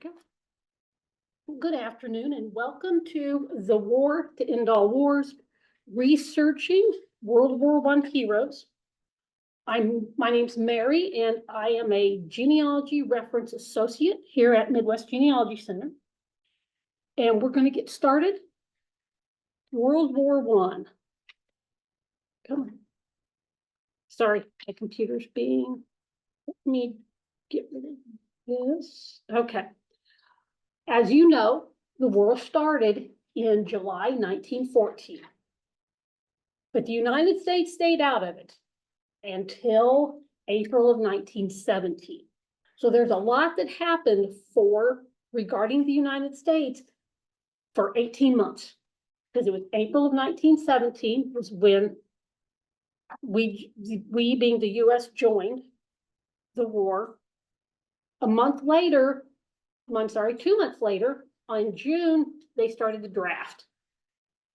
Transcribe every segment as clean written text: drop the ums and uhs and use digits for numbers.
go. Good afternoon and welcome to the War to End All Wars, researching World War I heroes. My name's Mary and I am a genealogy reference associate here at Midwest Genealogy Center. And we're going to get started. World War I. Come on. Sorry, my computer's being, let me get rid of this. Okay. As you know, the war started in July 1914, but the United States stayed out of it until April of 1917. So there's a lot that happened regarding the United States for 18 months, because it was April of 1917 was when we being the US joined the war. A month later, I'm sorry, 2 months later, on June, they started the draft.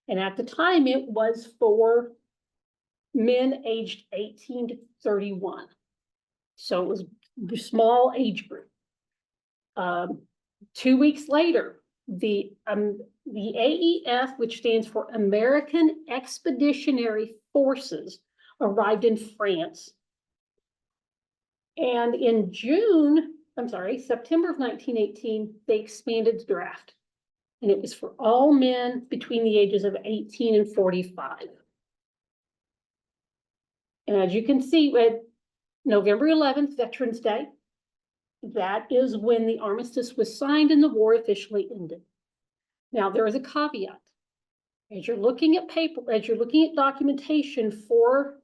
And at the time, it was for men aged 18 to 31. So it was a small age group. 2 weeks later, the AEF, which stands for American Expeditionary Forces, arrived in France. And in September of 1918, they expanded the draft. And it was for all men between the ages of 18 and 45. And as you can see, with November 11th, Veterans Day, that is when the armistice was signed and the war officially ended. Now, there is a caveat. As you're looking at documentation for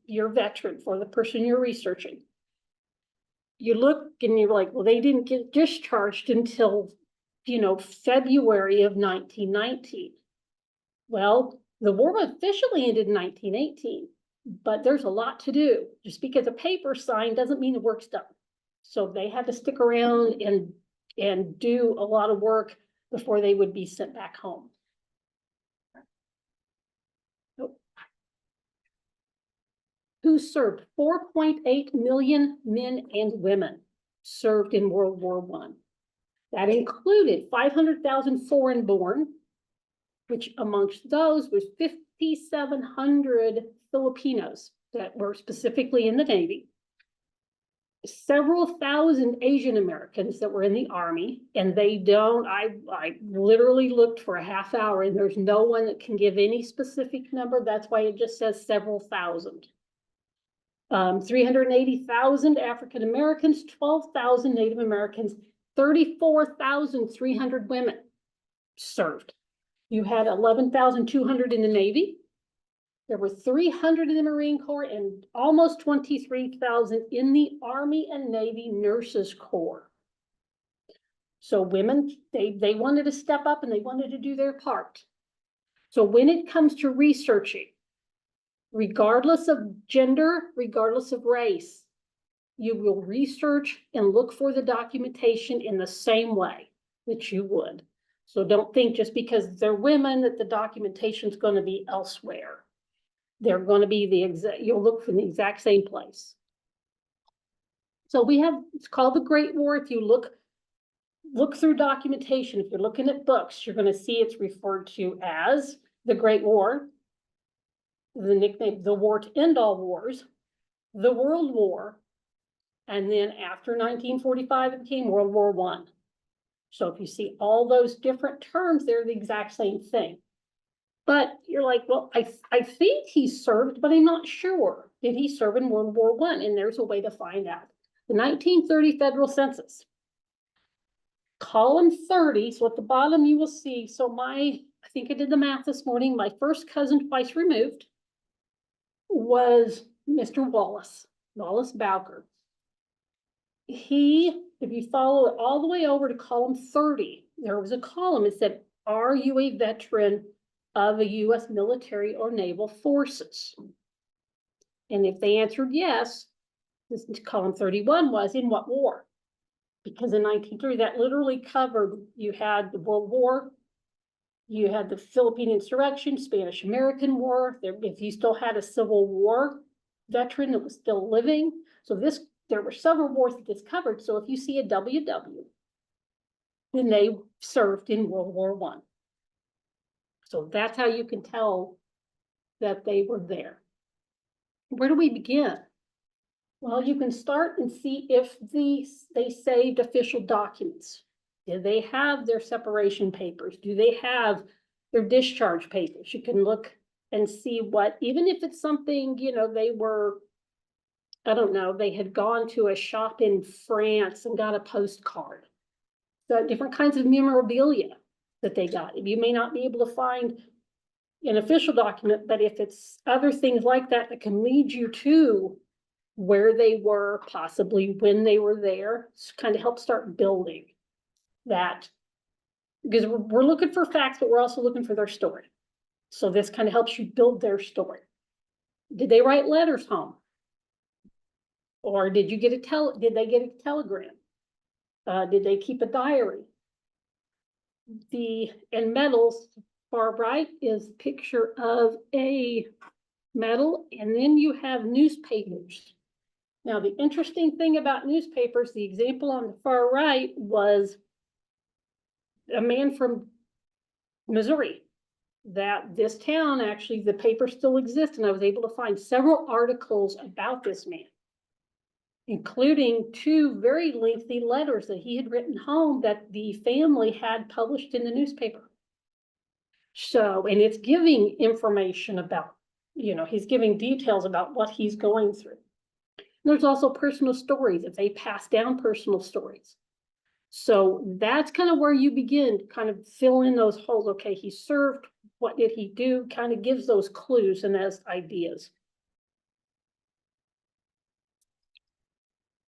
your veteran, for the person you're researching, you look and you're like, well, they didn't get discharged until, February of 1919. Well, the war officially ended in 1918, but there's a lot to do. Just because a paper's signed doesn't mean the work's done. So they had to stick around and do a lot of work before they would be sent back home. Who served? 4.8 million men and women served in World War I. That included 500,000 foreign born, which amongst those was 5,700 Filipinos that were specifically in the Navy, several thousand Asian Americans that were in the Army, and I literally looked for a half hour and there's no one that can give any specific number. That's why it just says several thousand. 380,000 African Americans, 12,000 Native Americans, 34,300 women served. You had 11,200 in the Navy. There were 300 in the Marine Corps and almost 23,000 in the Army and Navy Nurses Corps. So women, they wanted to step up and they wanted to do their part. So when it comes to researching, regardless of gender, regardless of race, you will research and look for the documentation in the same way that you would. So don't think just because they're women that the documentation is going to be elsewhere. They're going to be you'll look for the exact same place. So it's called the Great War. If you look through documentation, if you're looking at books, you're going to see it's referred to as the Great War. The nickname, the War to End All Wars, the World War, and then after 1945, it became World War I. So if you see all those different terms, they're the exact same thing. But you're like, well, I think he served, but I'm not sure. Did he serve in World War I? And there's a way to find out. The 1930 Federal Census. Column 30, so at the bottom you will see, I think I did the math this morning, my first cousin twice removed was Mr. Wallace Bowker. If you follow it all the way over to column 30, there was a column that said, are you a veteran of a U.S. military or naval forces? And if they answered yes, this column 31 was in what war? Because in 1930, that literally covered, you had the World War, you had the Philippine Insurrection, Spanish-American War. If you still had a Civil War veteran that was still living. So there were several wars that this covered. So if you see a WW, when they served in World War I. So that's how you can tell that they were there. Where do we begin? Well, you can start and see if they saved official documents. Do they have their separation papers? Do they have their discharge papers? You can look and see what, even if it's something, you know, they were, I don't know, they had gone to a shop in France and got a postcard. So different kinds of memorabilia that they got. You may not be able to find an official document, but if it's other things like that that can lead you to where they were, possibly when they were there, kind of help start building that. Because we're looking for facts, but we're also looking for their story. So this kind of helps you build their story. Did they write letters home? Or did they get a telegram? Did they keep a diary? And medals, far right is a picture of a medal, and then you have newspapers. Now, the interesting thing about newspapers, the example on the far right was a man from Missouri, that this town, actually, the paper still exists, and I was able to find several articles about this man, including 2 very lengthy letters that he had written home that the family had published in the newspaper. So, and it's giving information about, you know, he's giving details about what he's going through. There's also personal stories, if they pass down personal stories. So that's kind of where you begin to kind of fill in those holes. Okay, he served, what did he do? Kind of gives those clues and those ideas.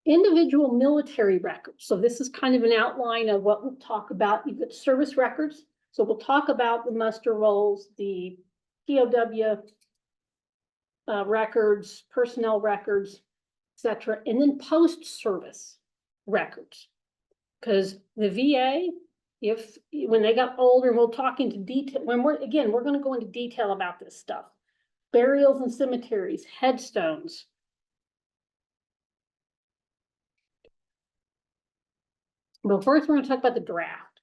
Individual military records. So this is kind of an outline of what we'll talk about. You've got service records. So we'll talk about the muster rolls, the POW records, personnel records, etc., and then post-service records. Because the VA, when they got older, and we'll talk into detail, we're going to go into detail about this stuff. Burials and cemeteries, headstones. But first, we're going to talk about the draft.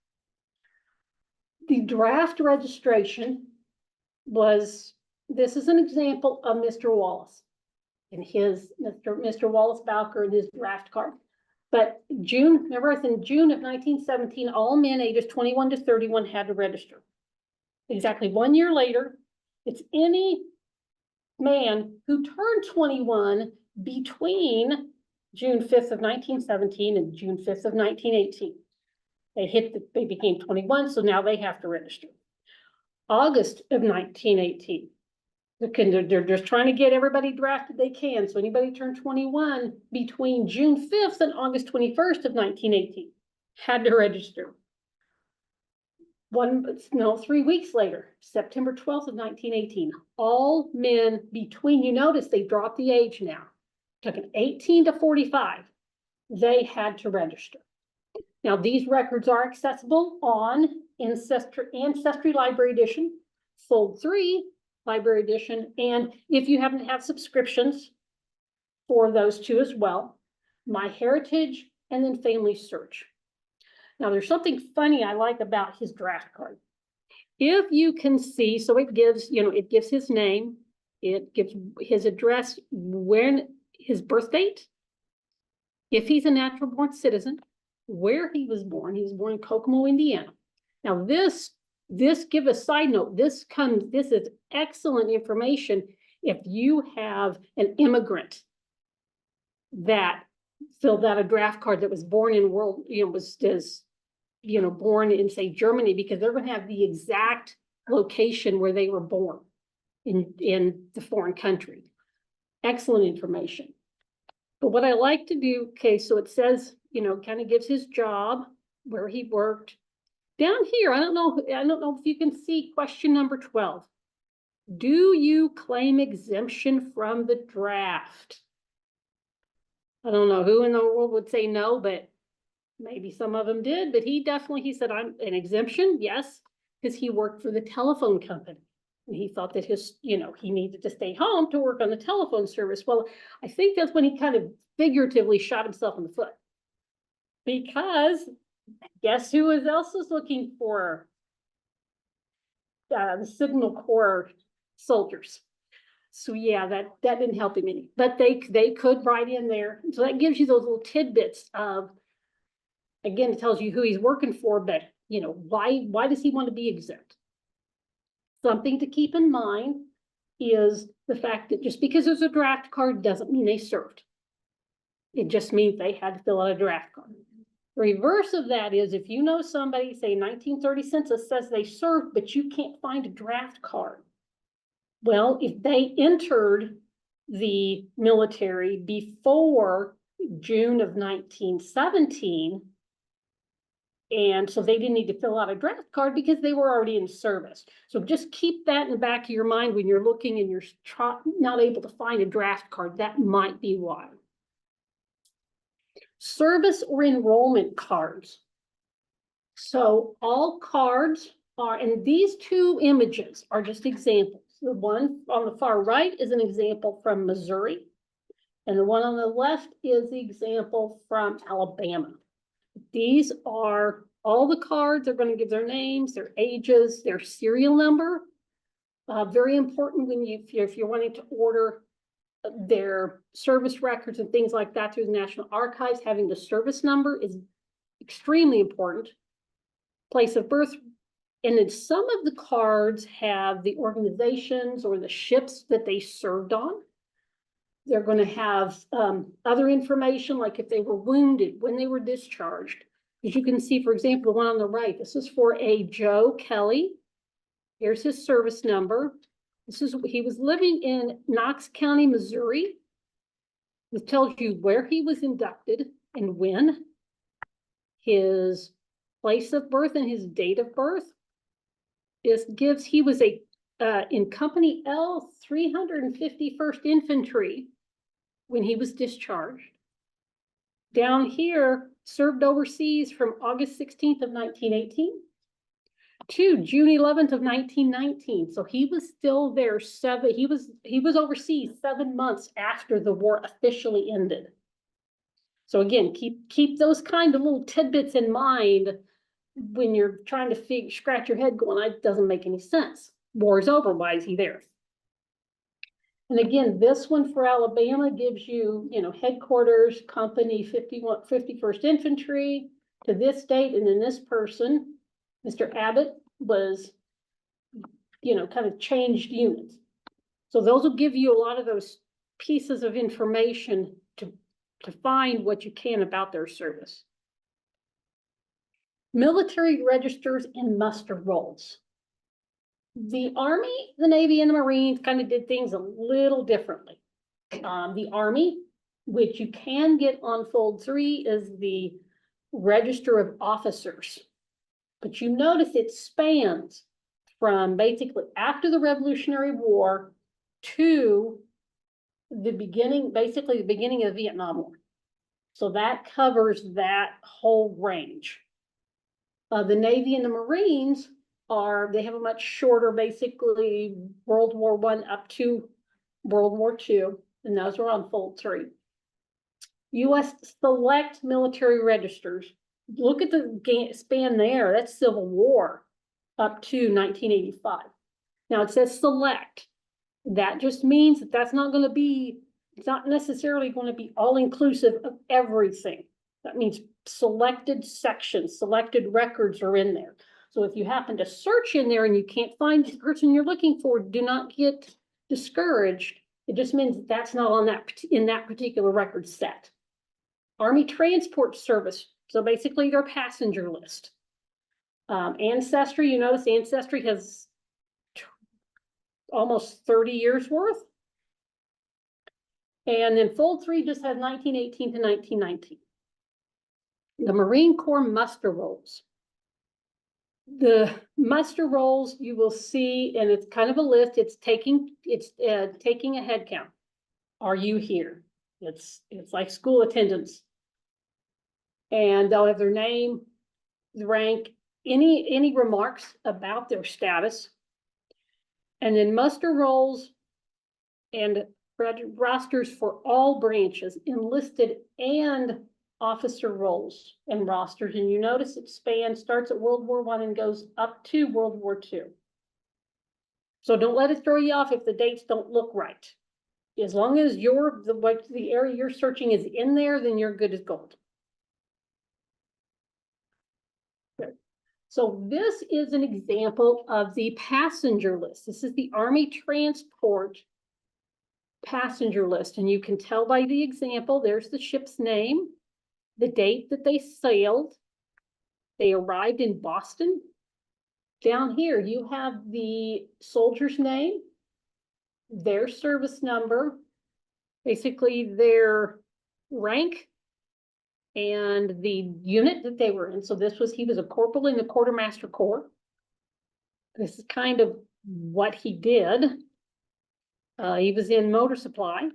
The draft registration this is an example of Mr. Wallace and Mr. Wallace Bowker and his draft card. But remember, it's in June of 1917, all men ages 21 to 31 had to register. Exactly 1 year later, it's any man who turned 21 between June 5th of 1917 and June 5th of 1918. They became 21, so now they have to register. August of 1918. They're just trying to get everybody drafted they can. So anybody turned 21 between June 5th and August 21st of 1918 had to register. 3 weeks later, September 12th of 1918, all men between, you notice they dropped the age now, took an 18 to 45, they had to register. Now, these records are accessible on Ancestry Library Edition, Fold 3 Library Edition, and if you happen to have subscriptions for those 2 as well, MyHeritage and then Family Search. Now, there's something funny I like about his draft card. If you can see, so it gives his name, it gives his address, his birth date, if he's a natural born citizen, where he was born in Kokomo, Indiana. Now this give a side note, this is excellent information if you have an immigrant that filled out a draft card that was born in born in, say, Germany, because they're going to have the exact location where they were born in the foreign country. Excellent information. But what I like to do, okay, so it says, kind of gives his job, where he worked. Down here, I don't know if you can see question number 12. Do you claim exemption from the draft? I don't know who in the world would say no, but maybe some of them did. But he said, I'm an exemption, yes, because he worked for the telephone company. And he thought that he needed to stay home to work on the telephone service. Well, I think that's when he kind of figuratively shot himself in the foot. Because Guess who else is looking for the Signal Corps soldiers? So yeah, that didn't help him any, but they could write in there. So that gives you those little tidbits of, again, it tells you who he's working for, but you know, why does he want to be exempt? Something to keep in mind is the fact that just because there's a draft card doesn't mean they served. It just means they had to fill out a draft card. The reverse of that is if you know somebody, say 1930 census says they served, but you can't find a draft card. Well, if they entered the military before June of 1917, and so they didn't need to fill out a draft card because they were already in service. So just keep that in the back of your mind when you're looking and you're not able to find a draft card. That might be why. Service or enrollment cards. So all cards are, and these two images are just examples. The one on the far right is an example from Missouri, and the one on the left is the example from Alabama. These are all the cards. They're going to give their names, their ages, their serial number. Very important when if you're wanting to order their service records and things like that through the National Archives, having the service number is extremely important. Place of birth, and then some of the cards have the organizations or the ships that they served on. They're going to have other information, like if they were wounded, when they were discharged. As you can see, for example, the one on the right, this is for a Joe Kelly. Here's his service number. He was living in Knox County, Missouri. It tells you where he was inducted and when, his place of birth and his date of birth. This gives, he was in Company L 351st Infantry when he was discharged. Down here, served overseas from August 16th of 1918 to June 11th of 1919. So he was still there he was overseas 7 months after the war officially ended. So again, keep those kind of little tidbits in mind when you're trying to scratch your head going, it doesn't make any sense. War is over, why is he there? And again, this one for Alabama gives you, headquarters, company 51st Infantry to this date. And then this person, Mr. Abbott, was, kind of changed units. So those will give you a lot of those pieces of information to find what you can about their service. Military registers and muster rolls. The Army, the Navy, and the Marines kind of did things a little differently. The Army, which you can get on fold 3, is the Register of Officers. But you notice it spans from basically after the Revolutionary War to the beginning, basically the beginning of the Vietnam War. So that covers that whole range. The Navy and the Marines they have a much shorter, basically World War I up to World War II, and those are on fold 3. U.S. select military registers. Look at the span there. That's Civil War up to 1985. Now it says select. That just means that that's not going to be, it's not necessarily going to be all inclusive of everything. That means selected sections, selected records are in there. So if you happen to search in there and you can't find the person you're looking for, do not get discouraged. It just means that's not on in that particular record set. Army Transport Service. So basically their passenger list. Ancestry, you notice Ancestry has almost 30 years worth. And then fold 3 just has 1918 to 1919. The Marine Corps muster rolls. The muster rolls you will see, and it's kind of a list. It's taking a head count. Are you here? It's like school attendance, and they'll have their name, the rank, any remarks about their status, and then muster rolls and rosters for all branches, enlisted and officer roles and rosters, and you notice it starts at World War I and goes up to World War II. So don't let it throw you off if the dates don't look right. As long as the area you're searching is in there, then you're good as gold. So this is an example of the passenger list. This is the Army Transport passenger list, and you can tell by the example, there's the ship's name, the date that they sailed. They arrived in Boston. Down here, you have the soldier's name, their service number, basically their rank, and the unit that they were in. So he was a corporal in the Quartermaster Corps. This is kind of what he did. He was in motor supply.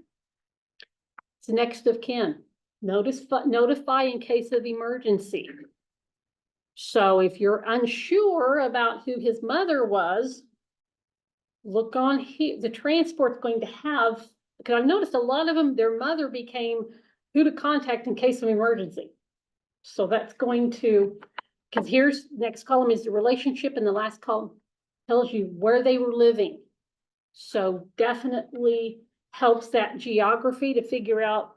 It's next of kin. Notify in case of emergency. So if you're unsure about who his mother was, look on here. The transport's going to have, because I've noticed a lot of them, their mother became who to contact in case of emergency. So that's going to, because here's, next column is the relationship, and the last column tells you where they were living. So definitely helps that geography to figure out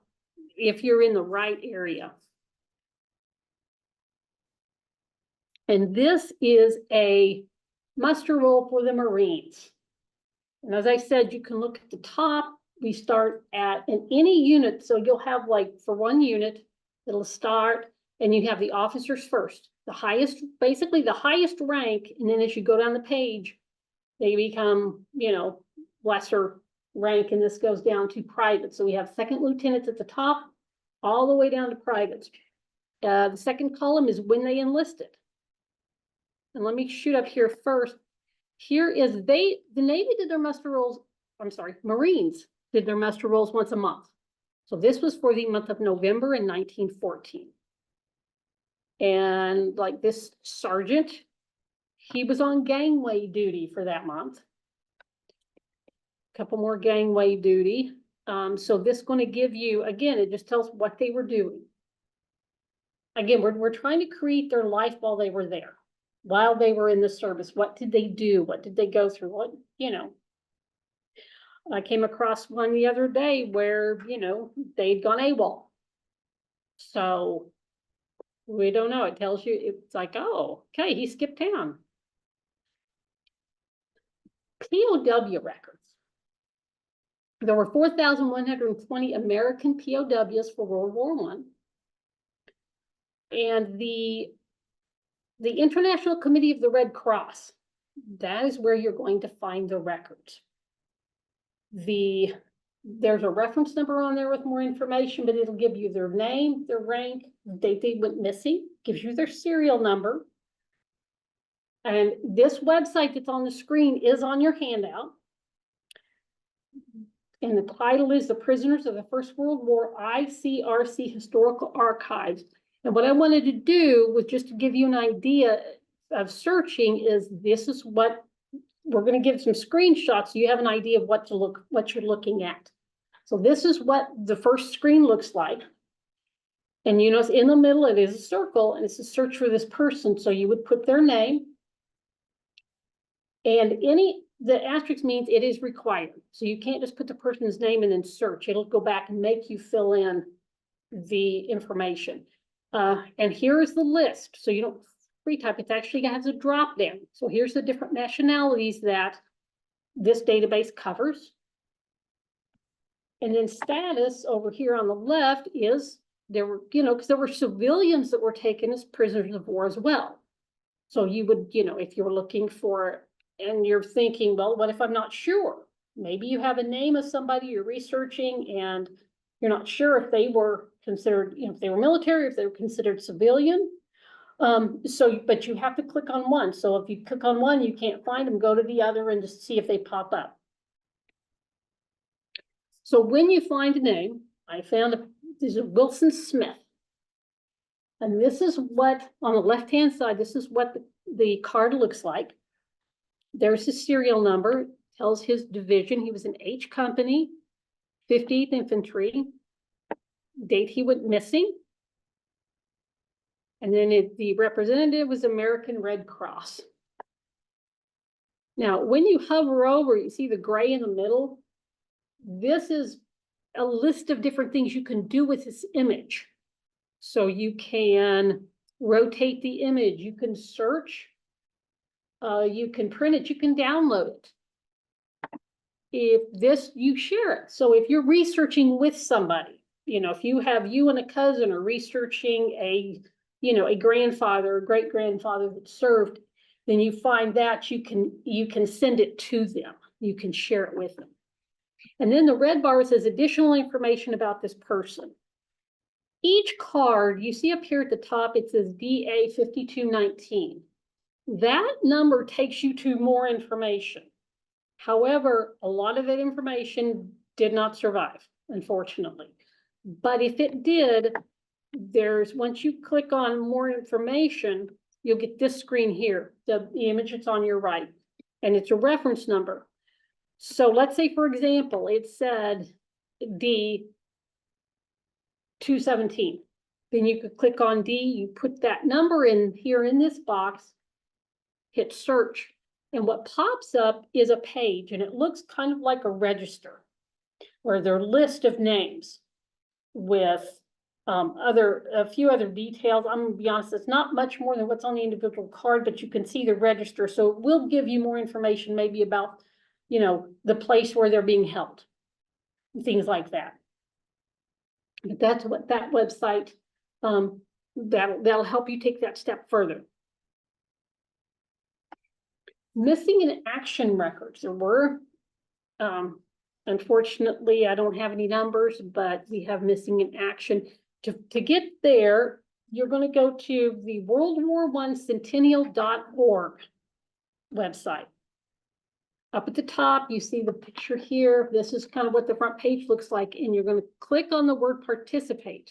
if you're in the right area. And this is a muster roll for the Marines. And as I said, you can look at the top. We start at in any unit. So you'll have, like, for one unit, it'll start and you have the officers first, the highest, basically the highest rank. And then as you go down the page, they become, lesser rank. And this goes down to private. So we have second lieutenants at the top, all the way down to privates. The second column is when they enlisted. And let me shoot up here first. Here is the Navy did their muster rolls, Marines did their muster rolls once a month. So this was for the month of November in 1914. And like this sergeant, he was on gangway duty for that month. A couple more gangway duty. So this is going to give you, again, it just tells what they were doing. Again, we're trying to create their life while they were there. While they were in the service, what did they do? What did they go through? What, I came across one the other day where, they'd gone AWOL. So we don't know. It tells you, it's like, oh, okay, he skipped town. POW records. There were 4,120 American POWs for World War I. And the International Committee of the Red Cross, that is where you're going to find the records. There's a reference number on there with more information, but it'll give you their name, their rank, the date they went missing, gives you their serial number. And this website that's on the screen is on your handout. And the title is The Prisoners of the First World War, ICRC Historical Archives. And what I wanted to do was just to give you an idea of searching is this is what we're going to give some screenshots so you have an idea of what you're looking at. So this is what the first screen looks like. And you notice in the middle, it is a circle and it's a search for this person. So you would put their name and the asterisk means it is required. So you can't just put the person's name and then search. It'll go back and make you fill in the information. And here is the list. So you don't free type, it actually has a drop down. So here's the different nationalities that this database covers. And then status over here on the left is there were, because there were civilians that were taken as prisoners of war as well. So you would, if you were looking for, and you're thinking, well, what if I'm not sure? Maybe you have a name of somebody you're researching and you're not sure if they were considered, if they were military, if they were considered civilian. But you have to click on one. So if you click on one, you can't find them, go to the other and just see if they pop up. So when you find a name, I found this is Wilson Smith. And this is what, on the left-hand side, this is what the card looks like. There's his serial number, tells his division. He was in H Company, 50th Infantry, date he went missing, And then the representative was American Red Cross. Now, when you hover over, you see the gray in the middle. This is a list of different things you can do with this image. So you can rotate the image, you can search, you can print it, you can download it. If this, you share it. So if you're researching with somebody, you know, if you and a cousin are researching a grandfather or great grandfather that served, then you find that you can send it to them. You can share it with them. And then the red bar says additional information about this person. Each card you see up here at the top, it says DA 5219. That number takes you to more information. However, a lot of that information did not survive, unfortunately. But if it did, once you click on more information, you'll get this screen here, the image that's on your right, and it's a reference number. So let's say, for example, it said D 217. Then you could click on D, you put that number in here in this box, hit search, and what pops up is a page, and it looks kind of like a register where there are a list of names with a few other details. I'm gonna be honest, it's not much more than what's on the individual card, but you can see the register. So it will give you more information maybe about, you know, the place where they're being held, things like that. But that's what that website, that'll help you take that step further. Missing in action records. There were, unfortunately, I don't have any numbers, but we have missing in action. To get there, you're going to go to the World War I Centennial.org website. Up at the top, you see the picture here. This is kind of what the front page looks like, and you're going to click on the word participate.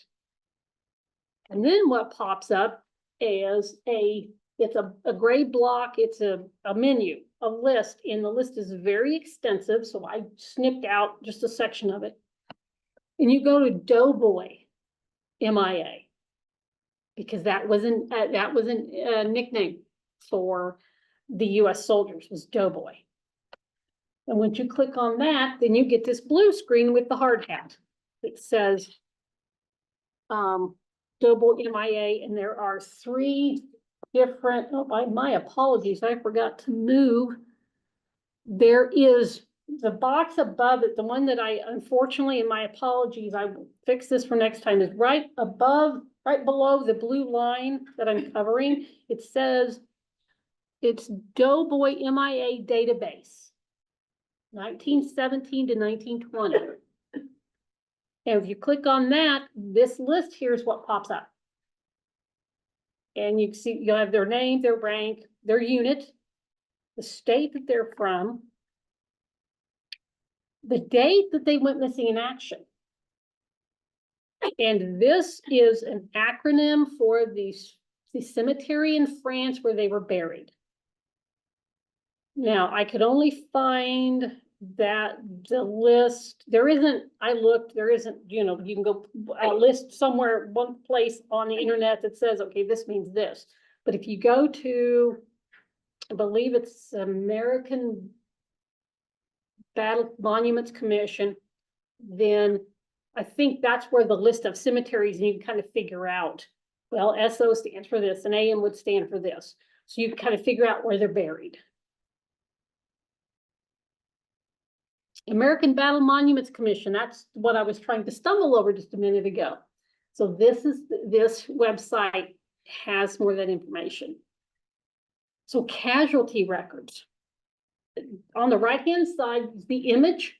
And then what pops up is it's a gray block, it's a menu, a list, and the list is very extensive, so I snipped out just a section of it. And you go to Doughboy MIA, because that was a nickname for the US soldiers, was Doughboy. And once you click on that, then you get this blue screen with the hard hat. It says Doughboy MIA, and there are 3 different, my apologies, I forgot to move. There is the box above it, the one that I, unfortunately, and my apologies, I will fix this for next time, is right below the blue line that I'm covering. It says it's Doughboy MIA database, 1917 to 1920. And if you click on that, this list here is what pops up. And you see, you'll have their name, their rank, their unit, the state that they're from, the date that they went missing in action. And this is an acronym for the cemetery in France where they were buried. Now, I could only find that the list, there isn't, you know, you can go a list somewhere, one place on the internet that says, okay, this means this. But if you go to, I believe it's American Battle Monuments Commission, then I think that's where the list of cemeteries, and you can kind of figure out, well, SO stands for this and AM would stand for this. So you can kind of figure out where they're buried. American Battle Monuments Commission, that's what I was trying to stumble over just a minute ago. So this website has more of that information. So casualty records. On the right-hand side, the image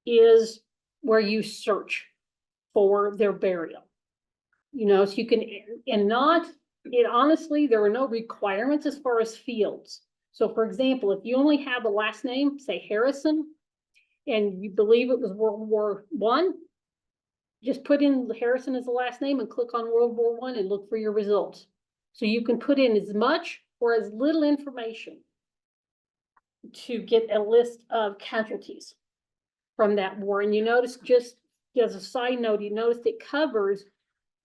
is where you search for their burial. You know, so you can, honestly, there are no requirements as far as fields. So for example, if you only have a last name, say Harrison, and you believe it was World War I, just put in Harrison as the last name and click on World War I and look for your results. So you can put in as much or as little information to get a list of casualties from that war. And you notice, just as a side note, you notice it covers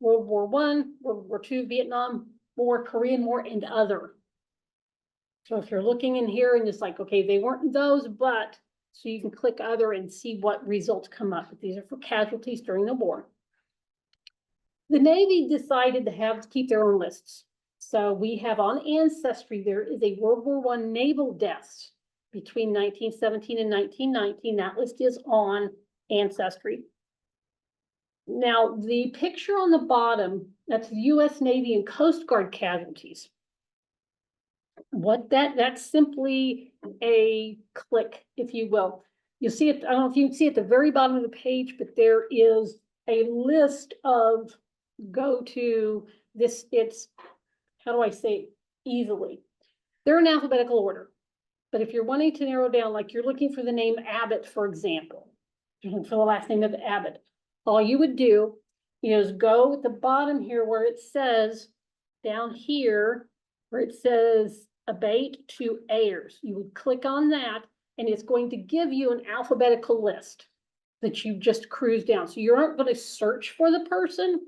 World War I, World War II, Vietnam War, Korean War, and other. So if you're looking in here and it's like, okay, they weren't those, but, so you can click other and see what results come up. But these are for casualties during the war. The Navy decided to keep their own lists. So we have on Ancestry, there is a World War I naval deaths between 1917 and 1919. That list is on Ancestry. Now, the picture on the bottom, that's the US Navy and Coast Guard casualties. That's simply a click, if you will. You'll see it, I don't know if you can see at the very bottom of the page, but there is a list of go to this, it's, how do I say it easily? They're in alphabetical order. But if you're wanting to narrow down, like you're looking for the name Abbott, for example, for the last name of Abbott, all you would do is go at the bottom here where it says, down here, where it says abate to heirs. You would click on that and it's going to give you an alphabetical list that you just cruise down. So you aren't going to search for the person.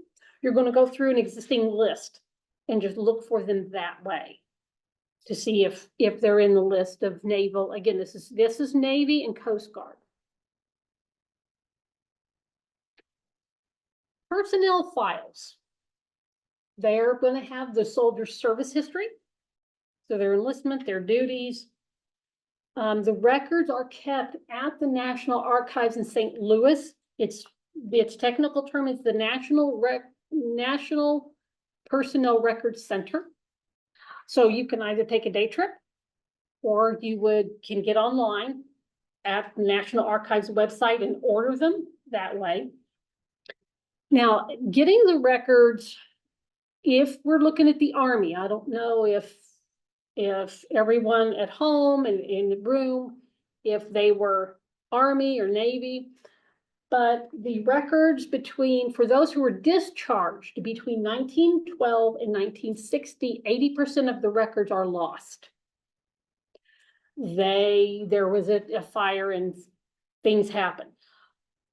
You're going to go through an existing list and just look for them that way to see if they're in the list of naval. Again, this is Navy and Coast Guard. Personnel files. They're going to have the soldier's service history. So their enlistment, their duties. The records are kept at the National Archives in St. Louis. Its technical term is the National Personnel Records Center. So you can either take a day trip or you can get online at the National Archives website and order them that way. Now, getting the records, if we're looking at the Army, I don't know if everyone at home and in the room, if they were Army or Navy, but the records for those who were discharged between 1912 and 1960, 80% of the records are lost. There was a fire and things happened.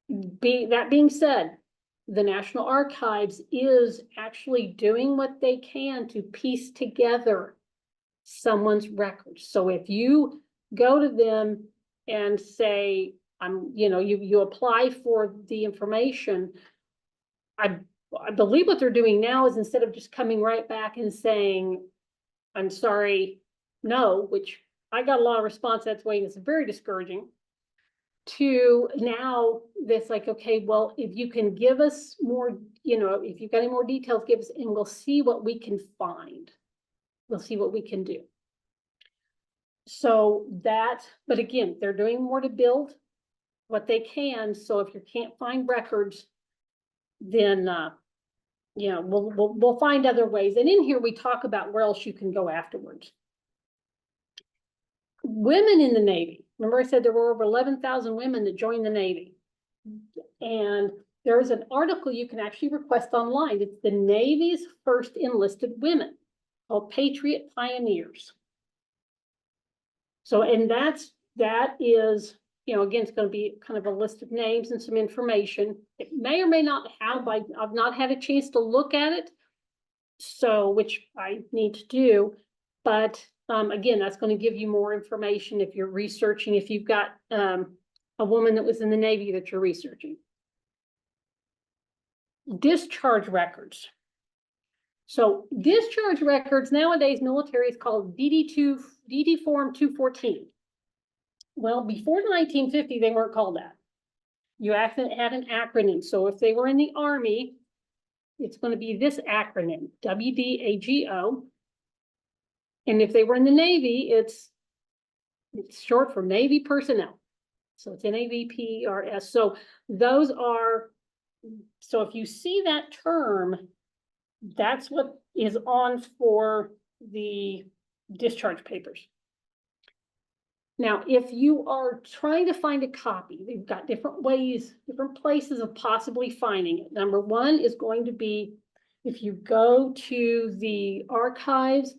That being said, the National Archives is actually doing what they can to piece together someone's records. So if you go to them and say, you apply for the information, I believe what they're doing now is instead of just coming right back and saying, I'm sorry, no, which I got a lot of response that way, and it's very discouraging, to now that's like, okay, well, if you can give us more, if you've got any more details, give us, and we'll see what we can find. We'll see what we can do. So but again, they're doing more to build what they can. So if you can't find records, then we'll find other ways. And in here we talk about where else you can go afterwards. Women in the Navy. Remember I said there were over 11,000 women that joined the Navy. And there's an article you can actually request online. It's the Navy's first enlisted women, called Patriot Pioneers. So, and that is, again, it's going to be kind of a list of names and some information. It may or may not have, I've not had a chance to look at it, so, which I need to do, but again, that's going to give you more information if you're researching, if you've got a woman that was in the Navy that you're researching. Discharge records. So discharge records nowadays, military is called DD Form 214. Well, before the 1950, they weren't called that. You actually had an acronym. So if they were in the Army, it's going to be this acronym, WDAGO. And if they were in the Navy, it's short for Navy Personnel. So it's NAVPRS. So those are, so if you see that term, that's what is on for the discharge papers. Now, if you are trying to find a copy, they've got different ways, different places of possibly finding it. Number one is going to be if you go to the archives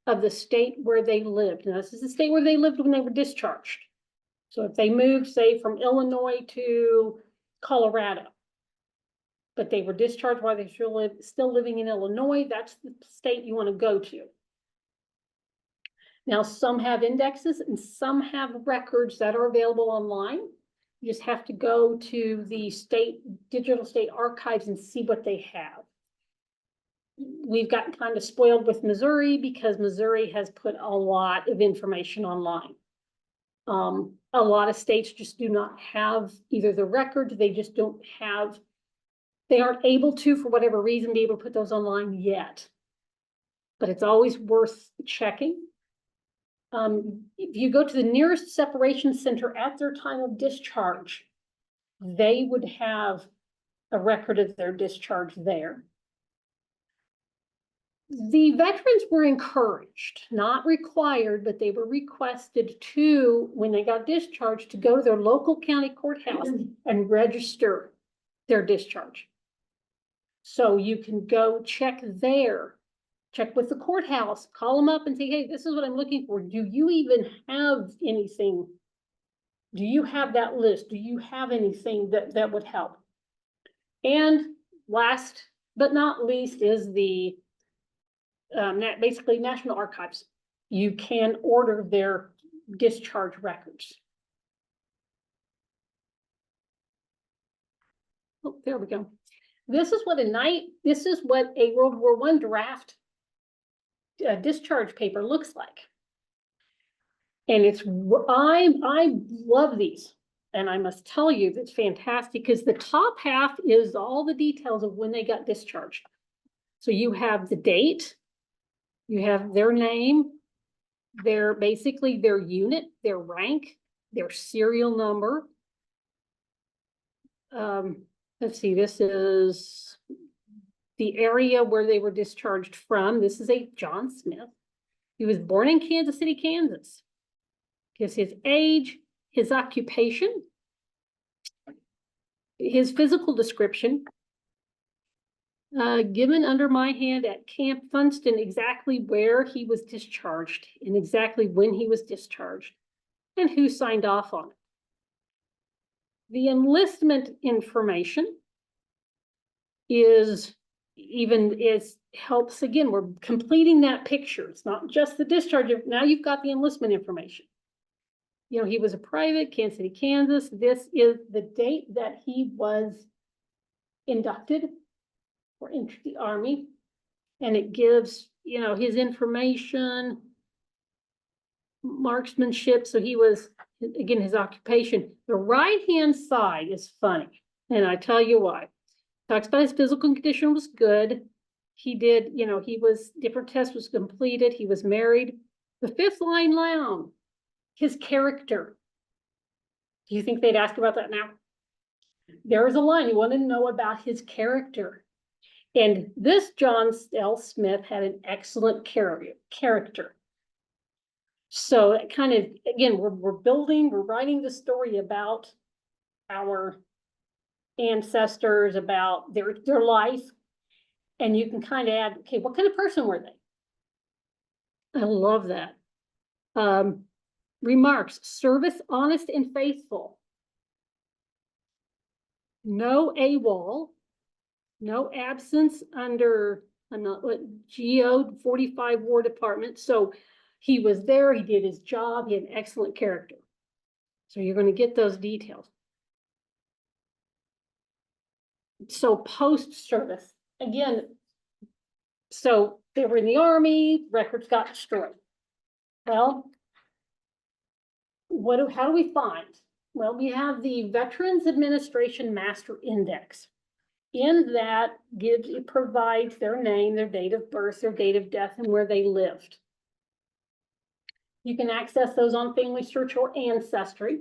of the state where they lived. Now, this is the state where they lived when they were discharged. So if they moved, say, from Illinois to Colorado, but they were discharged while they're still living in Illinois. That's the state you want to go to. Now, some have indexes and some have records that are available online. You just have to go to the digital state archives and see what they have. We've gotten kind of spoiled with Missouri because Missouri has put a lot of information online. A lot of states just do not have either the records, they just don't have, they aren't able to, for whatever reason, be able to put those online yet. But it's always worth checking. If you go to the nearest separation center at their time of discharge, they would have a record of their discharge there. The veterans were encouraged, not required, but they were requested to, when they got discharged, to go to their local county courthouse and register their discharge. So you can go check there, check with the courthouse, call them up and say, hey, this is what I'm looking for. Do you even have anything? Do you have that list? Do you have anything that would help? And last but not least is the basically National Archives. You can order their discharge records. Oh, there we go. This is what a World War I draft discharge paper looks like. And I love these. And I must tell you, that's fantastic because the top half is all the details of when they got discharged. So you have the date, you have their name, basically their unit, their rank, their serial number. Let's see, this is the area where they were discharged from. This is a John Smith. He was born in Kansas City, Kansas. Gives his age, his occupation, his physical description, given under my hand at Camp Funston exactly where he was discharged and exactly when he was discharged and who signed off on it. The enlistment information helps, again, we're completing that picture. It's not just the discharge, now you've got the enlistment information. You know, he was a private, Kansas City, Kansas. This is the date that he was inducted or into the Army. And it gives, you know, his information, marksmanship. So he was, again, his occupation. The right-hand side is funny. And I tell you why. Talks about his physical condition was good. He did, you know, different tests was completed. He was married. The fifth line down, his character. Do you think they'd ask about that now? There is a line you want to know about his character. And this John L. Smith had an excellent character. So it kind of, again, we're writing the story about our ancestors, about their life. And you can kind of add, okay, what kind of person were they? I love that. Remarks, service, honest and faithful. No AWOL, no absence under GO 45 War Department. So he was there, he did his job, he had an excellent character. So you're going to get those details. So post-service, again, so they were in the Army, records got destroyed. Well, how do we find? Well, we have the Veterans Administration Master Index. In that, it provides their name, their date of birth, their date of death, and where they lived. You can access those on Family Search or Ancestry.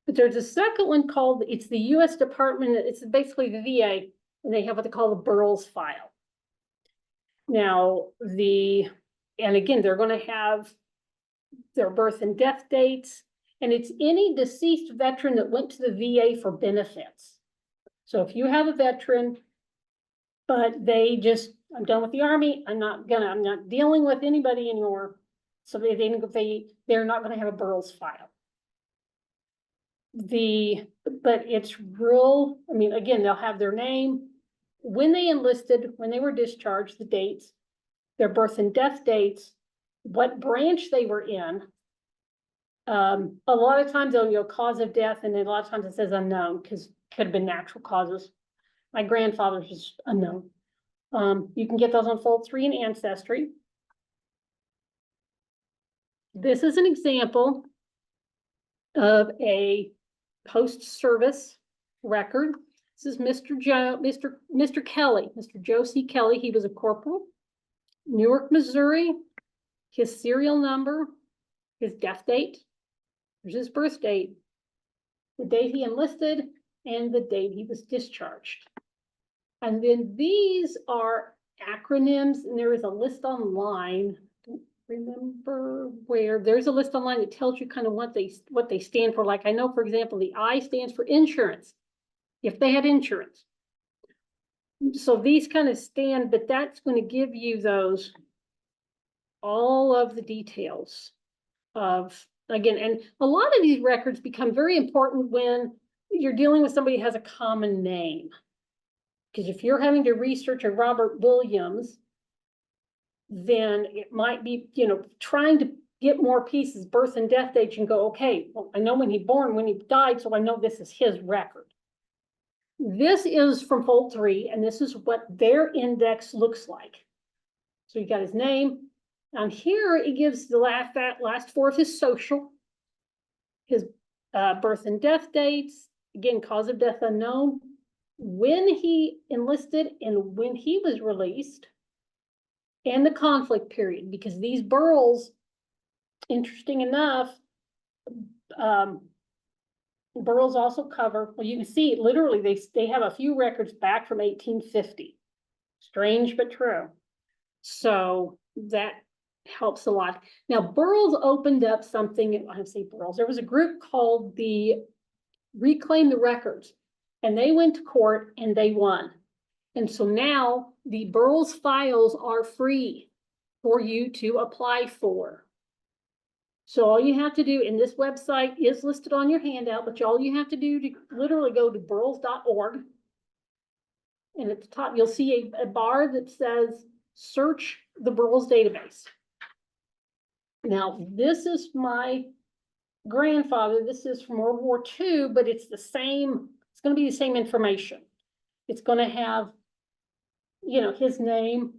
But there's a second one called, it's the U.S. Department, it's basically the VA, and they have what they call the Burroughs file. Now, and again, they're going to have their birth and death dates, and it's any deceased veteran that went to the VA for benefits. So if you have a veteran, but I'm done with the Army, I'm not dealing with anybody anymore. So they're not going to have a Burroughs file. but it's real, I mean, again, they'll have their name, when they enlisted, when they were discharged, the dates, their birth and death dates, what branch they were in. A lot of times they'll, cause of death, and then a lot of times it says unknown, because could have been natural causes. My grandfather's is unknown. You can get those on Fold 3 and Ancestry. This is an example of a post-service record. This is Mr. Kelly, Mr. Joe C. Kelly. He was a corporal, Newark, Missouri. His serial number, his death date, there's his birth date, the date he enlisted, and the date he was discharged. And then these are acronyms, and there is a list online. Don't remember where. There's a list online that tells you kind of what they stand for. Like I know, for example, the I stands for insurance, if they had insurance. So these kind of stand, but that's going to give you those, all of the details of, again, and a lot of these records become very important when you're dealing with somebody who has a common name. Because if you're having to research a Robert Williams, then it might be, trying to get more pieces, birth and death dates, and go, okay, well, I know when he born, when he died, so I know this is his record. This is from Fold 3, and this is what their index looks like. So you got his name. And here it gives the last four of his social, his birth and death dates, again, cause of death unknown, when he enlisted and when he was released, and the conflict period, because these burls, interesting enough, burls also cover, well, you can see literally they have a few records back from 1850. Strange but true. So that helps a lot. Now, Burroughs opened up something, I say Burroughs, there was a group called the Reclaim the Records, and they went to court and they won. And so now the Burroughs files are free for you to apply for. So all you have to do, and this website is listed on your handout, but all you have to do to literally go to burroughs.org. And at the top, you'll see a bar that says, search the Burroughs database. Now, this is my grandfather. This is from World War II, but it's the same, it's going to be the same information. It's going to have, his name,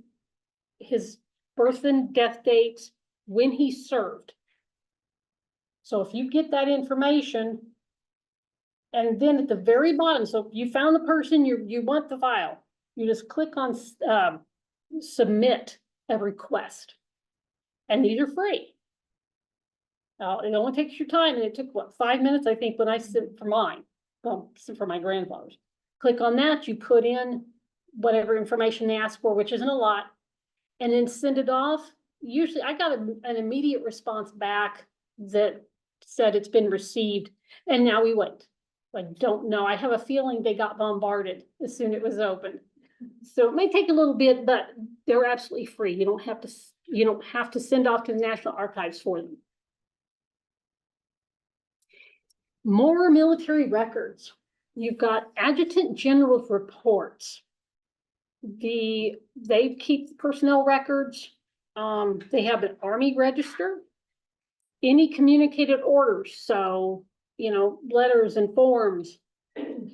his birth and death dates, when he served. So if you get that information, and then at the very bottom, so if you found the person, you want the file, you just click on submit a request. And these are free. It only takes your time, and it took, 5 minutes, I think, when I sent for mine, for my grandfather's. Click on that, you put in whatever information they ask for, which isn't a lot, and then send it off. Usually, I got an immediate response back that said it's been received, and now we wait. I don't know. I have a feeling they got bombarded as soon as it was opened. So it may take a little bit, but they're absolutely free. You don't have to send off to the National Archives for them. More military records. You've got Adjutant General's reports. They keep personnel records. They have an Army register. Any communicated orders, so letters and forms. And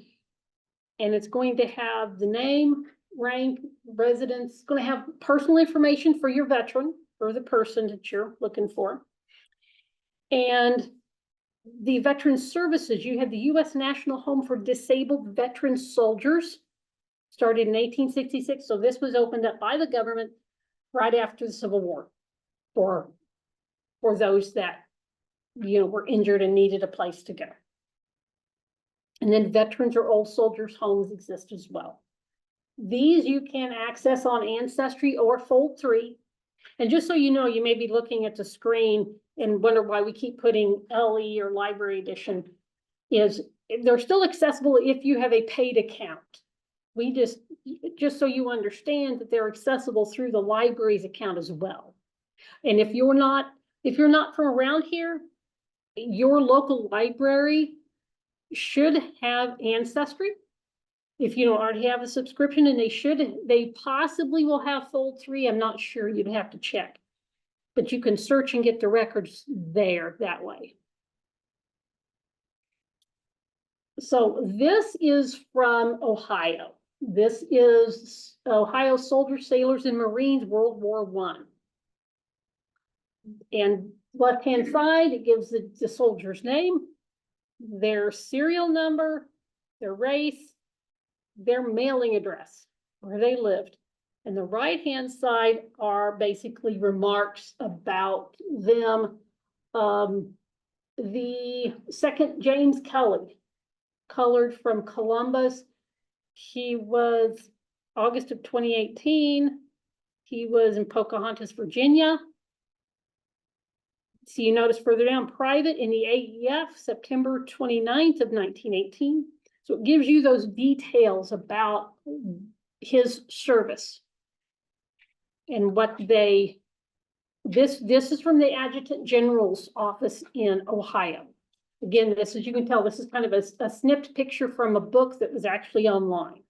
it's going to have the name, rank, residence. It's going to have personal information for your veteran, or the person that you're looking for. And the veteran services, you have the U.S. National Home for Disabled Veteran Soldiers, started in 1866. So this was opened up by the government right after the Civil War for those that, were injured and needed a place to go. And then veterans or old soldiers' homes exist as well. These you can access on Ancestry or Fold 3. And just so you know, you may be looking at the screen and wonder why we keep putting LE or Library Edition. They're still accessible if you have a paid account. We just so you understand that they're accessible through the library's account as well. And if you're not from around here, your local library should have Ancestry. If you don't already have a subscription, and they possibly will have Fold 3. I'm not sure, you'd have to check. But you can search and get the records there that way. So this is from Ohio. This is Ohio Soldiers, Sailors, and Marines, World War I. And left-hand side, it gives the soldier's name, their serial number, their race, their mailing address, where they lived. And the right-hand side are basically remarks about them. The second James Kelly, colored from Columbus. He was August of 2018. He was in Pocahontas, Virginia. So you notice further down, private in the AEF, September 29th of 1918. So it gives you those details about his service and what they, this is from the Adjutant General's office in Ohio. Again, this, as you can tell, this is kind of a snipped picture from a book that was actually online.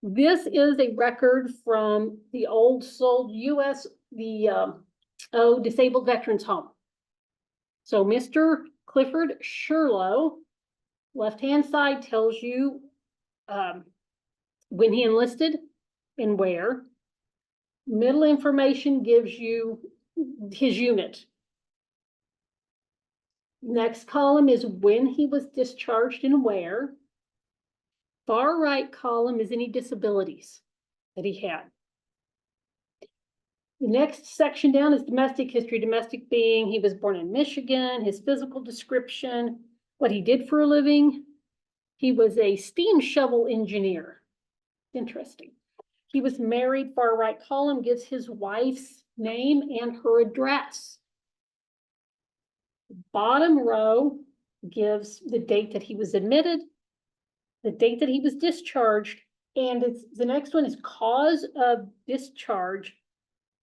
This is a record from the old sold U.S. Disabled Veterans Home. So Mr. Clifford Sherlow, left-hand side tells you when he enlisted and where. Middle information gives you his unit. Next column is when he was discharged and where. Far right column is any disabilities that he had. The next section down is domestic history. Domestic being he was born in Michigan, his physical description, what he did for a living. He was a steam shovel engineer. Interesting. He was married. Far right column gives his wife's name and her address. Bottom row gives the date that he was admitted, the date that he was discharged, and it's the next one is cause of discharge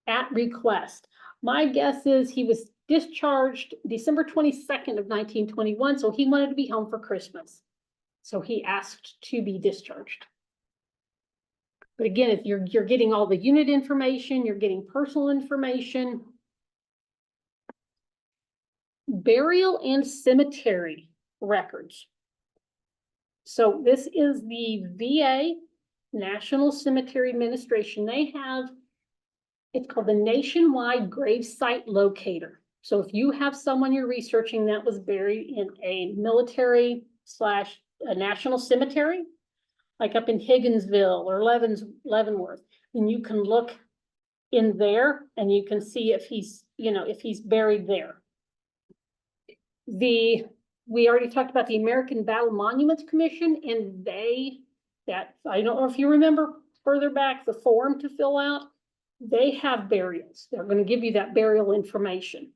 at request. My guess is he was discharged December 22nd of 1921, so he wanted to be home for Christmas. So he asked to be discharged. But again, if you're getting all the unit information, you're getting personal information. Burial and cemetery records. So this is the VA, National Cemetery Administration. They have, it's called the Nationwide Gravesite Locator. So if you have someone you're researching that was buried in a military / a national cemetery, like up in Higginsville or Leavenworth, then you can look in there and you can see if he's, if he's buried there. We already talked about the American Battle Monuments Commission, and I don't know if you remember further back, the form to fill out, they have burials. They're going to give you that burial information.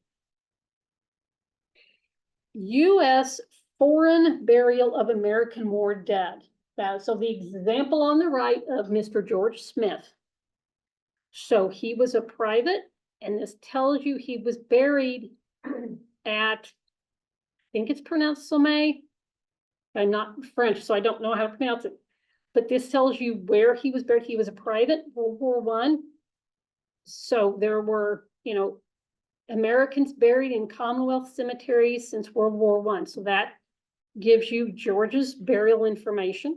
U.S. Foreign Burial of American War Dead. So the example on the right of Mr. George Smith. So he was a private, and this tells you he was buried at, I think it's pronounced Sommet. I'm not French, so I don't know how to pronounce it. But this tells you where he was buried. He was a private, World War I. So there were, Americans buried in Commonwealth cemeteries since World War I. So that gives you George's burial information.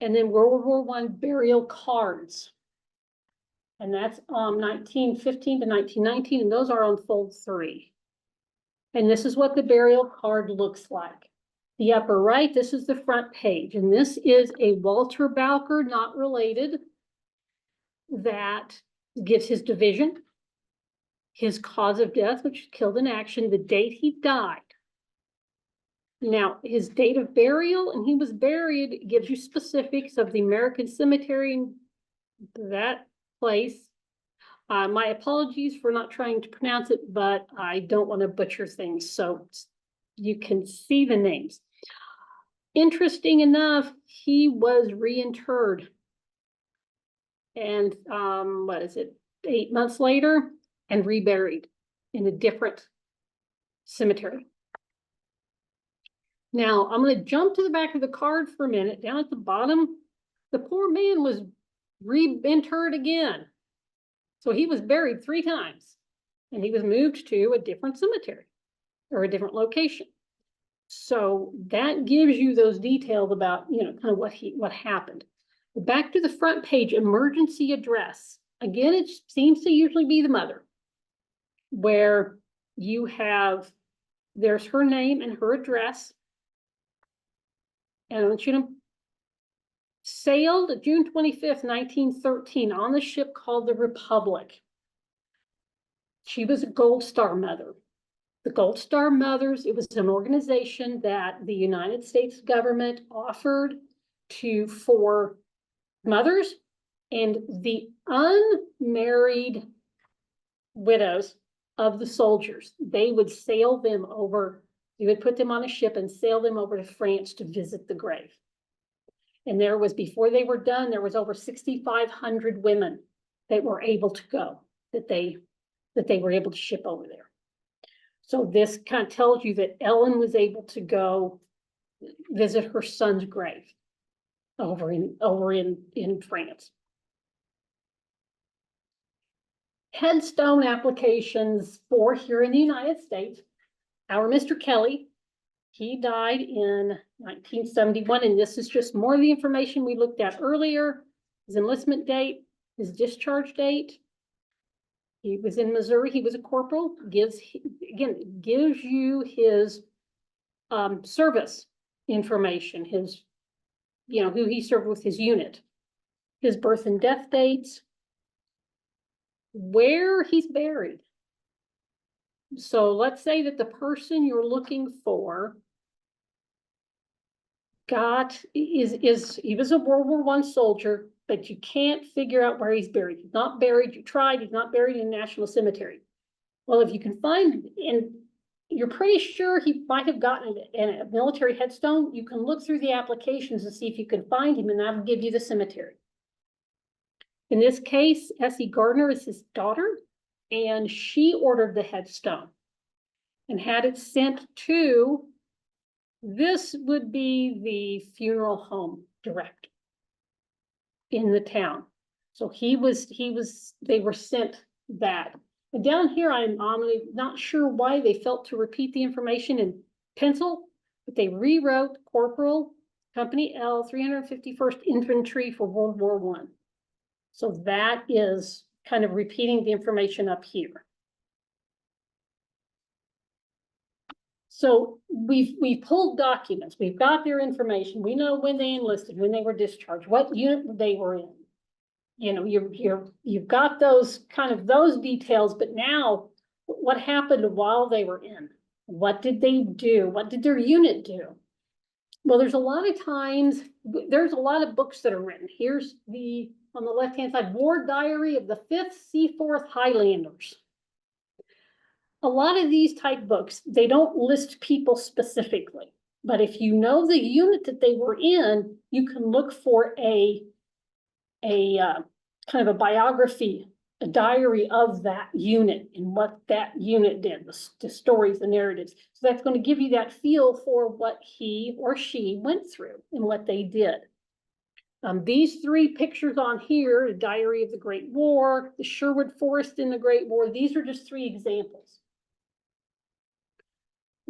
And then World War I burial cards. And that's 1915 to 1919, and those are on fold 3. And this is what the burial card looks like. The upper right, this is the front page, and this is a Walter Bowker, not related, that gives his division, his cause of death, which is killed in action, the date he died. Now, his date of burial, and he was buried, gives you specifics of the American cemetery in that place. My apologies for not trying to pronounce it, but I don't want to butcher things, so you can see the names. Interesting enough, he was reinterred. And 8 months later, and reburied in a different Cemetery. Now, I'm going to jump to the back of the card for a minute. Down at the bottom, the poor man was reinterred again. So he was buried 3 times, and he was moved to a different cemetery or a different location. So that gives you those details about, kind of what happened. Back to the front page, emergency address. Again, it seems to usually be the mother, where you have, there's her name and her address. And I want you to sailed June 25th, 1913 on the ship called the Republic. She was a Gold Star Mother. The Gold Star Mothers, it was an organization that the United States government offered for mothers and the unmarried widows of the soldiers. They would sail them over, you would put them on a ship and sail them over to France to visit the grave. And there was, before they were done, there was over 6,500 women that were able to go, that they were able to ship over there. So this kind of tells you that Ellen was able to go visit her son's grave over in France. Headstone applications for here in the United States. Our Mr. Kelly, he died in 1971, and this is just more of the information we looked at earlier. His enlistment date, his discharge date. He was in Missouri. He was a corporal. Gives you his service information, his, who he served with, his unit, his birth and death dates, where he's buried. So let's say that the person you're looking for he was a World War I soldier, but you can't figure out where he's buried. He's not buried. You tried. He's not buried in a national cemetery. Well, if you can find, and you're pretty sure he might have gotten a military headstone, you can look through the applications and see if you can find him, and that'll give you the cemetery. In this case, Essie Gardner is his daughter, and she ordered the headstone and had it sent to, this would be the funeral home director in the town. So they were sent that. And down here, I'm not sure why they felt to repeat the information in pencil, but they rewrote Corporal Company L, 351st Infantry for World War I. So that is kind of repeating the information up here. So we've pulled documents. We've got their information. We know when they enlisted, when they were discharged, what unit they were in. You've got those details, but now what happened while they were in? What did they do? What did their unit do? Well, there's a lot of times, there's a lot of books that are written. Here's on the left-hand side, War Diary of the 5th Seaforth Highlanders. A lot of these type books, they don't list people specifically, but if you know the unit that they were in, you can look for a kind of a biography, a diary of that unit and what that unit did, the stories, the narratives. So that's going to give you that feel for what he or she went through and what they did. These 3 pictures on here, the Diary of the Great War, the Sherwood Forest in the Great War, these are just 3 examples.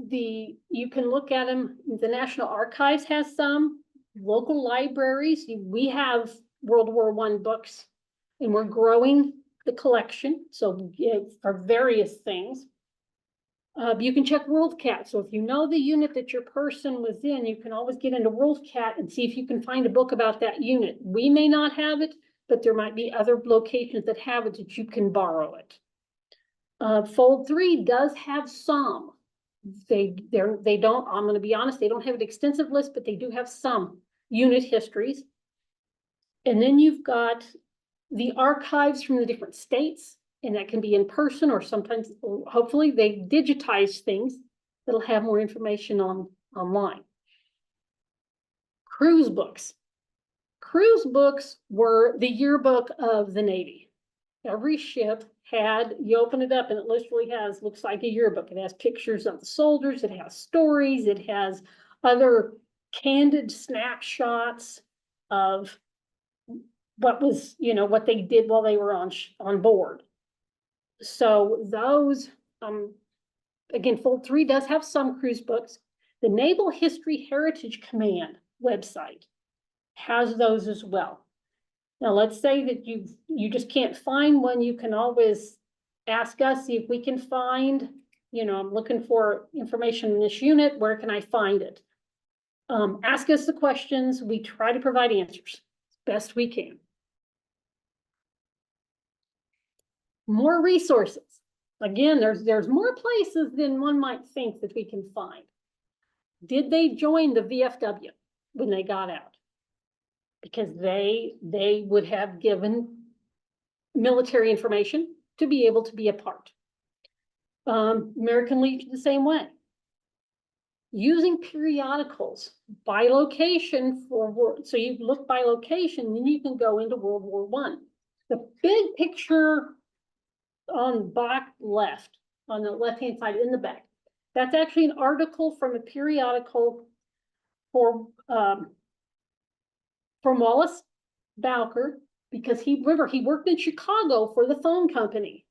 You can look at them. The National Archives has some. Local libraries, we have World War I books, and we're growing the collection. So for various things. You can check WorldCat. So if you know the unit that your person was in, you can always get into WorldCat and see if you can find a book about that unit. We may not have it, but there might be other locations that have it that you can borrow it. Fold 3 does have some. They don't, I'm going to be honest, they don't have an extensive list, but they do have some unit histories. And then you've got the archives from the different states, and that can be in person, or sometimes, hopefully, they digitize things that'll have more information online. Cruise books. Cruise books were the yearbook of the Navy. every ship had, you open it up and it literally has, looks like a yearbook. It has pictures of the soldiers, it has stories, it has other candid snapshots of what was, what they did while they were on board. So those, again, Fold 3 does have some cruise books. The Naval History Heritage Command website has those as well. Now, let's say that you just can't find one. You can always ask us, see if we can find, I'm looking for information in this unit. Where can I find it? Ask us the questions. We try to provide answers as best we can. More resources. Again, there's more places than one might think that we can find. Did they join the VFW when they got out? Because they would have given military information to be able to be a part. American Legion the same way. Using periodicals by location so you look by location, then you can go into World War I. The big picture on the back left, on the left-hand side in the back, that's actually an article from a periodical from Wallace Bowker, because he worked in Chicago for the phone company.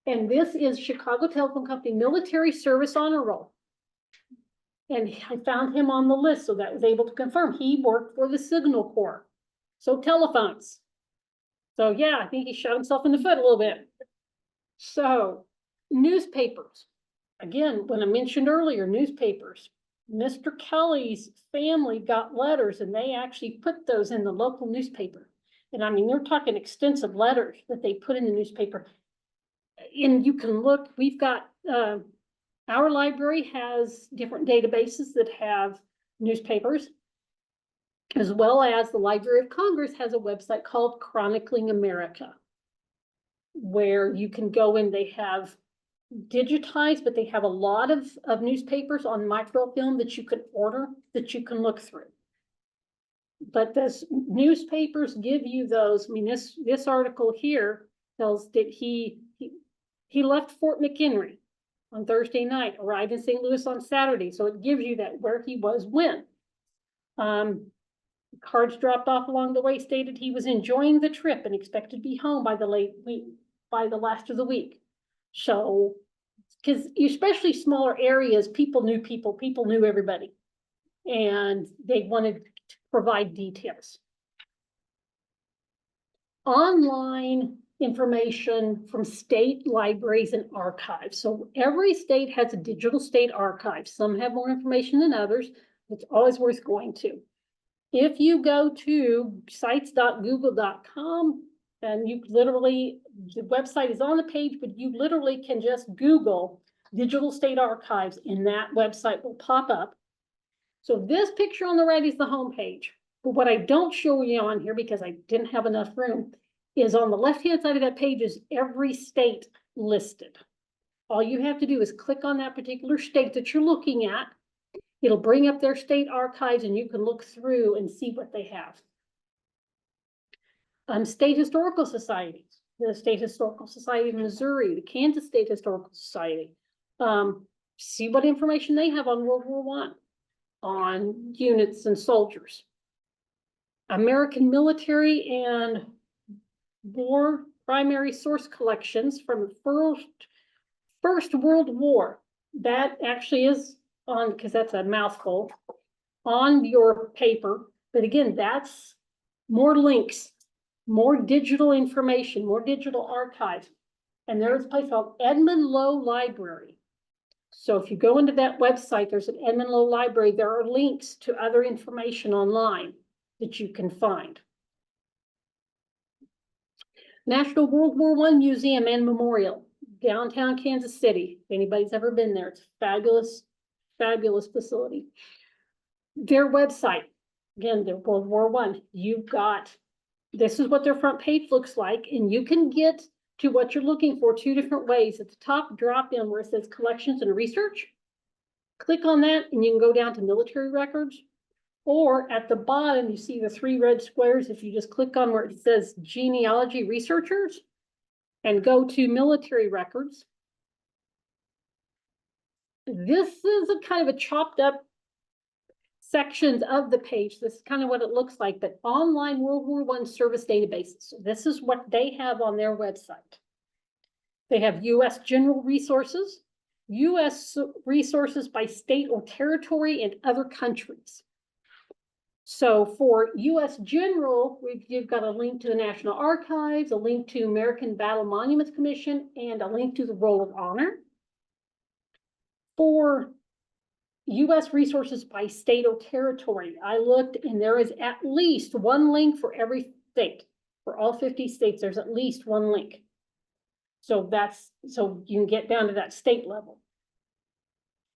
And this is Chicago Telephone Company Military Service Honor Roll. And I found him on the list, so that was able to confirm he worked for the Signal Corps. So telephones. So yeah, I think he shot himself in the foot a little bit. So newspapers. Again, when I mentioned earlier, newspapers. Mr. Kelly's family got letters and they actually put those in the local newspaper. And I mean, they're talking extensive letters that they put in the newspaper. And you can look, we've got, our library has different databases that have newspapers, as well as the Library of Congress has a website called Chronicling America, where you can go in. They have digitized, but they have a lot of newspapers on microfilm that you can order, that you can look through. But this newspapers give you those. I mean, this article here tells that he left Fort McHenry on Thursday night, arrived in St. Louis on Saturday. So it gives you that where he was when. Cards dropped off along the way stated he was enjoying the trip and expected to be home by the last of the week. So, because especially smaller areas, people knew everybody, and they wanted to provide details. Online information from state libraries and archives. So every state has a digital state archive. Some have more information than others. It's always worth going to. If you go to sites.google.com, and you literally, the website is on the page, but you literally can just Google digital state archives and that website will pop up. So this picture on the right is the home page. But what I don't show you on here, because I didn't have enough room, is on the left-hand side of that page is every state listed. All you have to do is click on that particular state that you're looking at. It'll bring up their state archives and you can look through and see what they have. State historical societies, the State Historical Society of Missouri, the Kansas State Historical Society. See what information they have on World War I, on units and soldiers. American military and war primary source collections from the First World War. That actually is on, because that's a mouthful, on your paper. But again, that's more links, more digital information, more digital archives. And there's a place called Edmund Lowe Library. So if you go into that website, there's an Edmund Lowe Library. There are links to other information online that you can find. National World War I Museum and Memorial, downtown Kansas City. If anybody's ever been there, it's a fabulous, fabulous facility. Their website, again, their World War I. You've got, this is what their front page looks like, and you can get to what you're looking for two different ways. At the top, drop in where it says collections and research. Click on that, and you can go down to military records, Or at the bottom, you see the 3 red squares. If you just click on where it says genealogy researchers and go to military records, this is a kind of a chopped up sections of the page. This is kind of what it looks like, but online World War I service databases. So this is what they have on their website. They have U.S. general resources, U.S. resources by state or territory and other countries. So for U.S. general, you've got a link to the National Archives, a link to American Battle Monuments Commission, and a link to the Roll of Honor. For U.S. resources by state or territory, I looked and there is at least one link for every state. For all 50 states, there's at least one link. So so you can get down to that state level.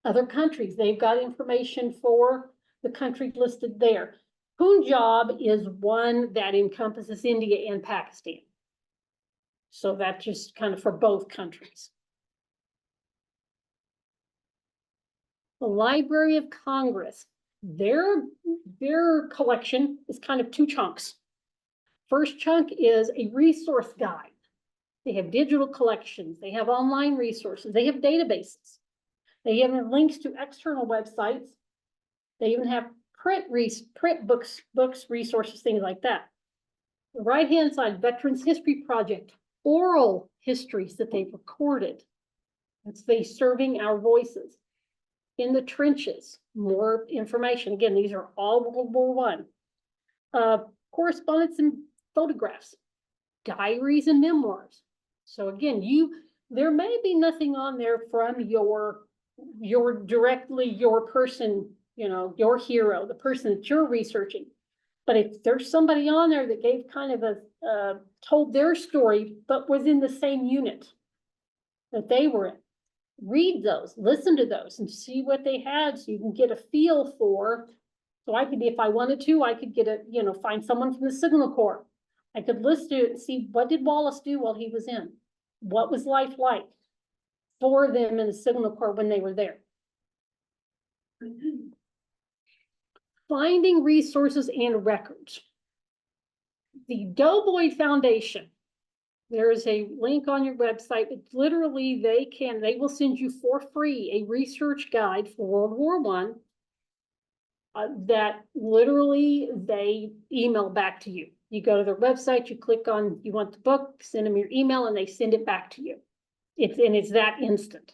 Other countries, they've got information for the country listed there. Punjab is one that encompasses India and Pakistan. So that's just kind of for both countries. The Library of Congress, their collection is kind of 2 chunks. First chunk is a resource guide. They have digital collections, they have online resources, they have databases. They even have links to external websites. They even have print books, resources, things like that. The right-hand side, Veterans History Project, oral histories that they've recorded. It's they serving our voices. In the trenches, more information. Again, these are all World War I. Correspondence and photographs, diaries and memoirs. So again, there may be nothing on there from your person, your hero, the person that you're researching. But if there's somebody on there that gave kind of told their story, but was in the same unit that they were in, read those, listen to those, and see what they had so you can get a feel for. So I could, if I wanted to, I could get find someone from the Signal Corps. I could list it and see what did Wallace do while he was in? What was life like for them in the Signal Corps when they were there? Finding resources and records. The Doughboy Foundation, there is a link on your website. It's literally, they will send you for free a research guide for World War I that literally they email back to you. You go to their website, you click on, you want the book, send them your email, and they send it back to you. It's that instant.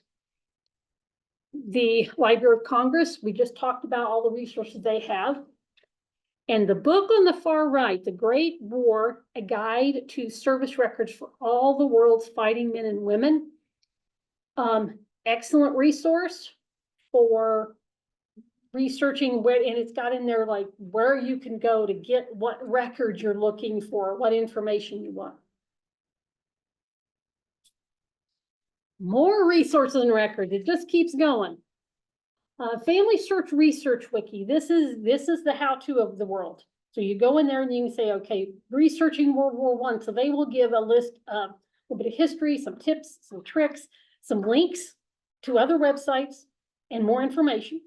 The Library of Congress, we just talked about all the resources they have. And the book on the far right, The Great War, A Guide to Service Records for All the World's Fighting Men and Women. Excellent resource for researching where, and it's got in there like where you can go to get what records you're looking for, what information you want. More resources and records, it just keeps going. Family Search Research Wiki. This is the how-to of the world. So you go in there and you can say, okay, researching World War I. So they will give a list of a little bit of history, some tips, some tricks, some links to other websites, and more information.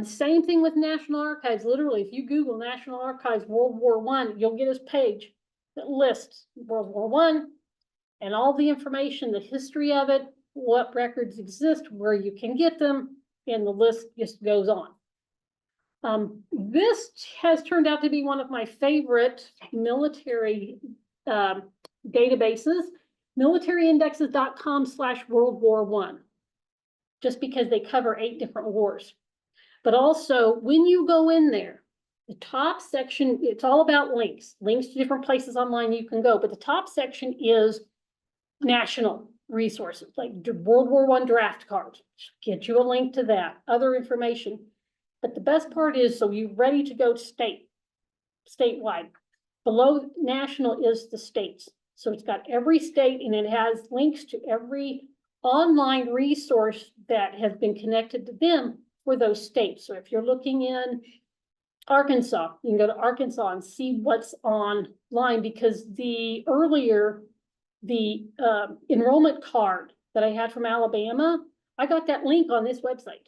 Same thing with National Archives. Literally, if you Google National Archives World War I, you'll get this page that lists World War I and all the information, the history of it, what records exist, where you can get them, and the list just goes on. This has turned out to be one of my favorite military databases, militaryindexes.com/World War I, just because they cover 8 different wars. But also, when you go in there, the top section, it's all about links to different places online you can go. But the top section is national resources, like World War I draft cards. Get you a link to that, other information. But the best part is, so you're ready to go statewide. Below national is the states. So it's got every state, and it has links to every online resource that has been connected to them for those states. So if you're looking in Arkansas, you can go to Arkansas and see what's online, because the enrollment card that I had from Alabama, I got that link on this website.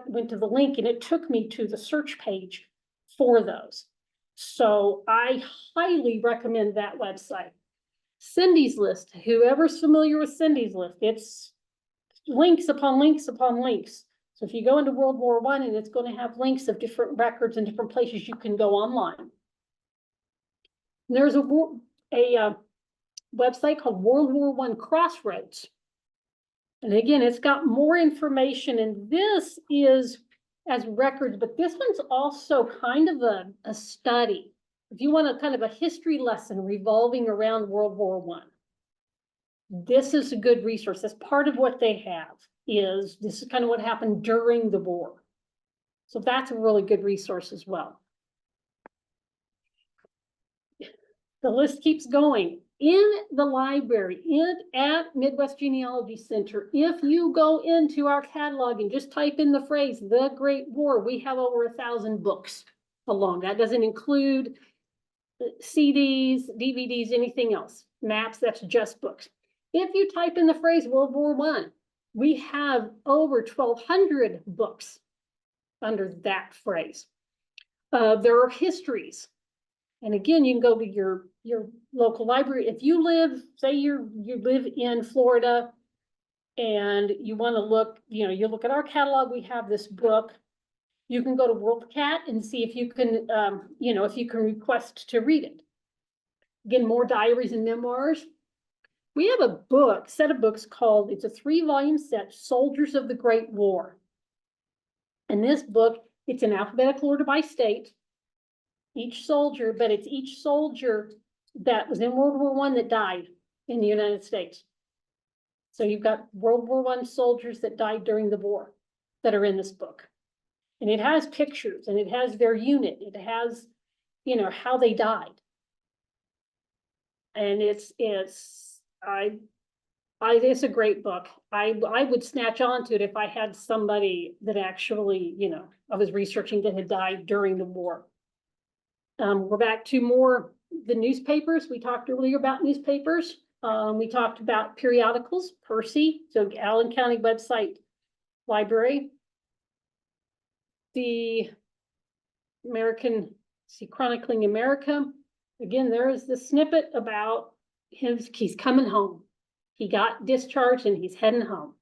went to the link and it took me to the search page for those. So I highly recommend that website. Cindy's List, whoever's familiar with Cindy's List, it's links upon links upon links. So if you go into World War I, and it's going to have links of different records and different places you can go online. And there's a website called World War I Crossroads. And again, it's got more information, and this is as records, but this one's also kind of a study. If you want a kind of a history lesson revolving around World War I, this is a good resource. That's part of what they have. This is kind of what happened during the war. So that's a really good resource as well. The list keeps going. In the library, at Midwest Genealogy Center, if you go into our catalog and just type in the phrase, the Great War, we have over 1,000 books alone. That doesn't include CDs, DVDs, anything else. Maps, that's just books. If you type in the phrase World War I, we have over 1,200 books under that phrase. There are histories. And again, you can go to your local library. If you live, say you live in Florida and you want to look, you look at our catalog, we have this book. You can go to WorldCat and see if you can, if you can request to read it. Again, more diaries and memoirs. We have a set of books called, it's a 3-volume set, Soldiers of the Great War. And this book, it's in alphabetical order by state. Each soldier, but it's each soldier that was in World War I that died in the United States. So you've got World War I soldiers that died during the war that are in this book. And it has pictures and it has their unit. It has, how they died. And it's a great book. I would snatch onto it if I had somebody that actually, I was researching that had died during the war. We're back to the newspapers. We talked earlier about newspapers. We talked about periodicals, Percy, so Allen County website library. The Chronicling America. Again, there is the snippet about he's coming home. He got discharged and he's heading home.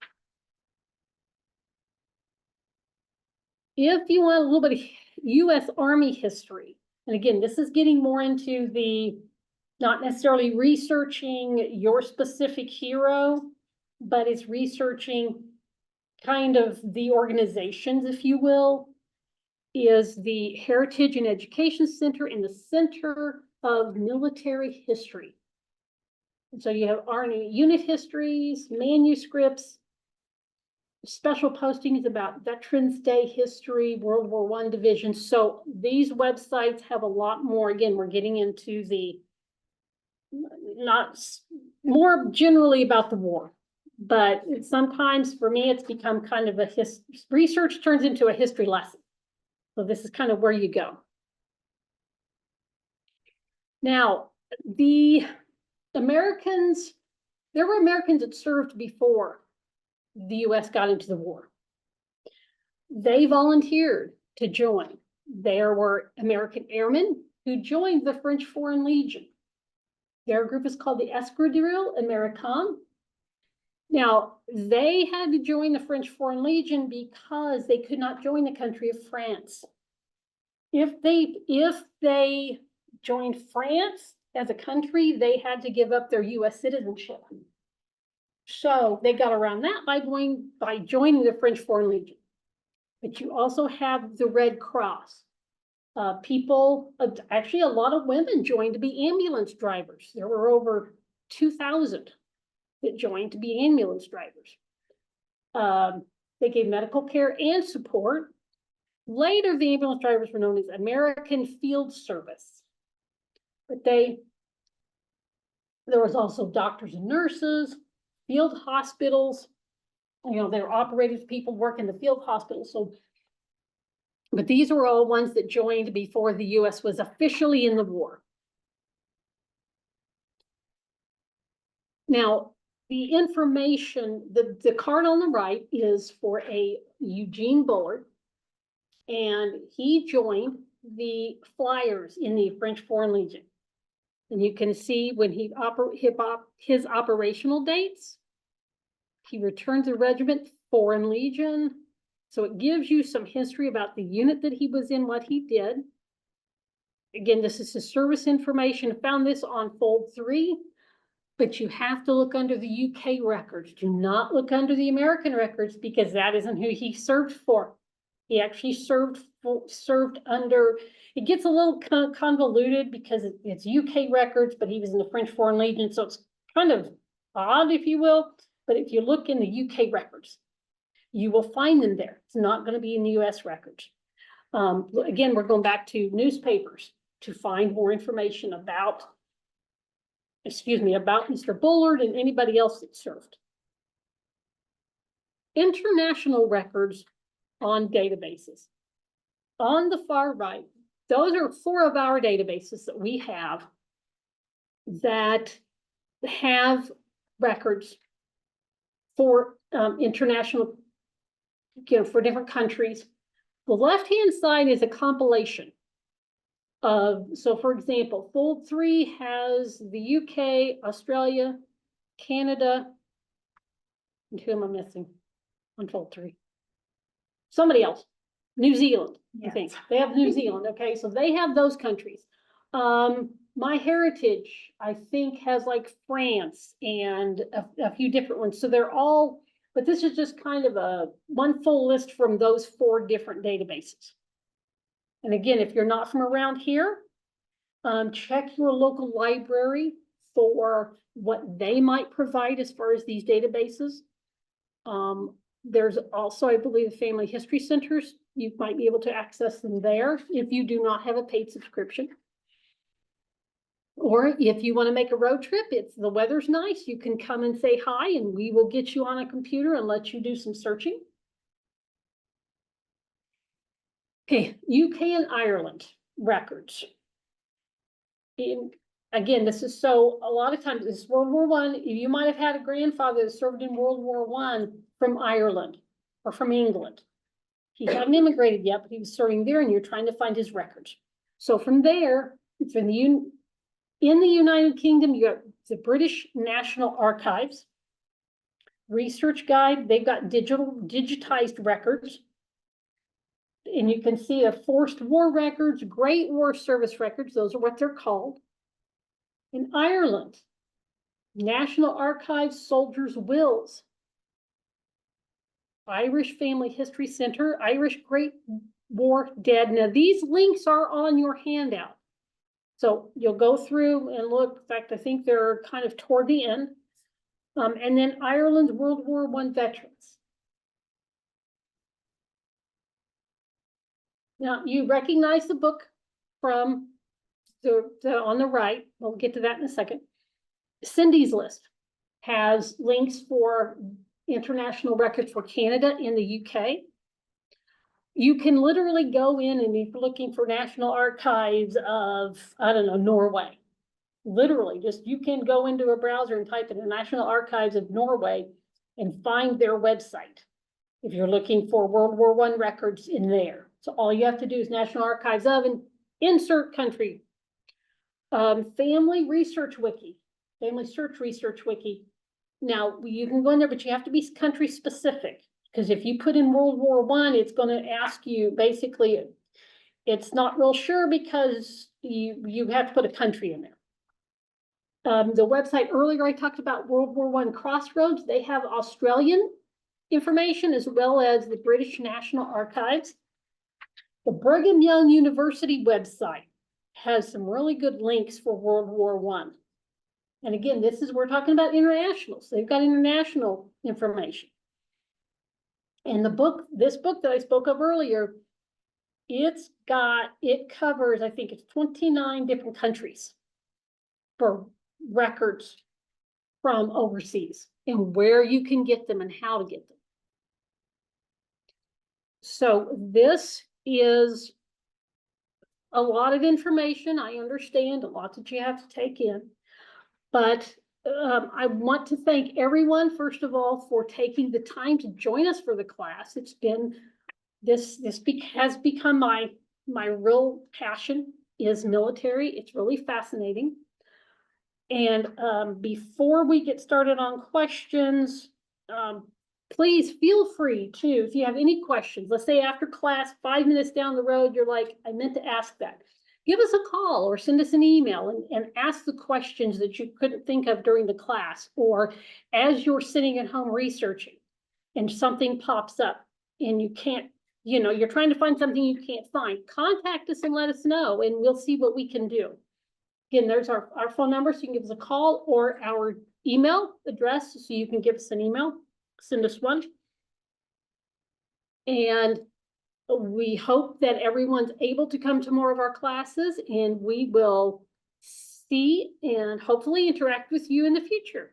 If you want a little bit of U.S. Army history, and again, this is getting more into the, not necessarily researching your specific hero, but it's researching kind of the organizations, if you will, is the Heritage and Education Center in the Center of Military History. And so you have Army unit histories, manuscripts, special postings about Veterans Day history, World War I division. So these websites have a lot more. Again, we're getting into the not more generally about the war, but sometimes for me, it's become kind of research turns into a history lesson. So this is kind of where you go. Now, the Americans, there were Americans that served before the U.S. got into the war. They volunteered to join. There were American airmen who joined the French Foreign Legion. Their group is called the Escadrille Americaine. Now, they had to join the French Foreign Legion because they could not join the country of France. If they joined France as a country, they had to give up their U.S. citizenship. So they got around that by joining the French Foreign Legion. But you also have the Red Cross. Actually, a lot of women joined to be ambulance drivers. There were over 2,000 that joined to be ambulance drivers. They gave medical care and support. Later, the ambulance drivers were known as American Field Service. But there was also doctors and nurses, field hospitals. There were operators, people work in the field hospitals. But these were all ones that joined before the U.S. was officially in the war. Now, the information, the card on the right is for a Eugene Bullard. And he joined the Flyers in the French Foreign Legion. And you can see when his operational dates. He returned to the regiment, Foreign Legion. So it gives you some history about the unit that he was in, what he did. Again, this is his service information. I found this on fold 3, but you have to look under the UK records. Do not look under the American records because that isn't who he served for. He actually served under, it gets a little convoluted because it's UK records, but he was in the French Foreign Legion. So it's kind of odd, if you will. But if you look in the UK records, you will find them there. It's not going to be in the US records. Again, we're going back to newspapers to find more information about, about Mr. Bullard and anybody else that served. International records on databases. On the far right, those are 4 of our databases that we have that have records for international, for different countries. The left-hand side is a compilation of, so for example, fold 3 has the UK, Australia, Canada, and who am I missing on fold 3? Somebody else, New Zealand, yes. I think. They have New Zealand, okay, so they have those countries. My Heritage, I think, has like France and a few different ones. So they're all, but this is just kind of a one full list from those 4 different databases. And again, if you're not from around here, check your local library for what they might provide as far as these databases. There's also, I believe, family history centers. You might be able to access them there if you do not have a paid subscription. Or if you want to make a road trip, the weather's nice, you can come and say hi and we will get you on a computer and let you do some searching. Okay, UK and Ireland records. Again, this is so, a lot of times this is World War I. You might have had a grandfather that served in World War I from Ireland or from England. He hadn't immigrated yet, but he was serving there and you're trying to find his records. So from there, in the United Kingdom, you got the British National Archives, Research Guide. They've got digitized records. And you can see the forced war records, Great War service records. Those are what they're called. In Ireland, National Archives, Soldiers' Wills, Irish Family History Center, Irish Great War Dead. Now, these links are on your handout. So you'll go through and look. In fact, I think they're kind of toward the end. And then Ireland's World War I veterans. Now, you recognize the book from on the right. We'll get to that in a second. Cindy's List has links for international records for Canada and the UK. You can literally go in and if you're looking for National Archives of, I don't know, Norway. Literally, just you can go into a browser and type in the National Archives of Norway and find their website. If you're looking for World War I records in there. So all you have to do is National Archives of and insert country. Family Research Wiki, Family Search Research Wiki. Now you can go in there, but you have to be country specific because if you put in World War I, it's going to ask you basically, it's not real sure because you have to put a country in there. The website earlier I talked about World War I Crossroads. They have Australian information as well as the British National Archives. The Brigham Young University website has some really good links for World War I. And again, we're talking about international. So they've got international information. And this book that I spoke of earlier, it covers, I think it's 29 different countries for records from overseas and where you can get them and how to get them. So this is a lot of information. I understand a lot that you have to take in, but I want to thank everyone, first of all, for taking the time to join us for the class. It's been, has become my real passion is military. It's really fascinating. And before we get started on questions, please feel free to, if you have any questions, let's say after class, 5 minutes down the road, you're like, I meant to ask that. Give us a call or send us an email and ask the questions that you couldn't think of during the class, or as you're sitting at home researching and something pops up and you can't, you're trying to find something you can't find, contact us and let us know, and we'll see what we can do. Again, there's our phone number, so you can give us a call, or our email address, so you can give us an email, send us one. And we hope that everyone's able to come to more of our classes, and we will see and hopefully interact with you in the future.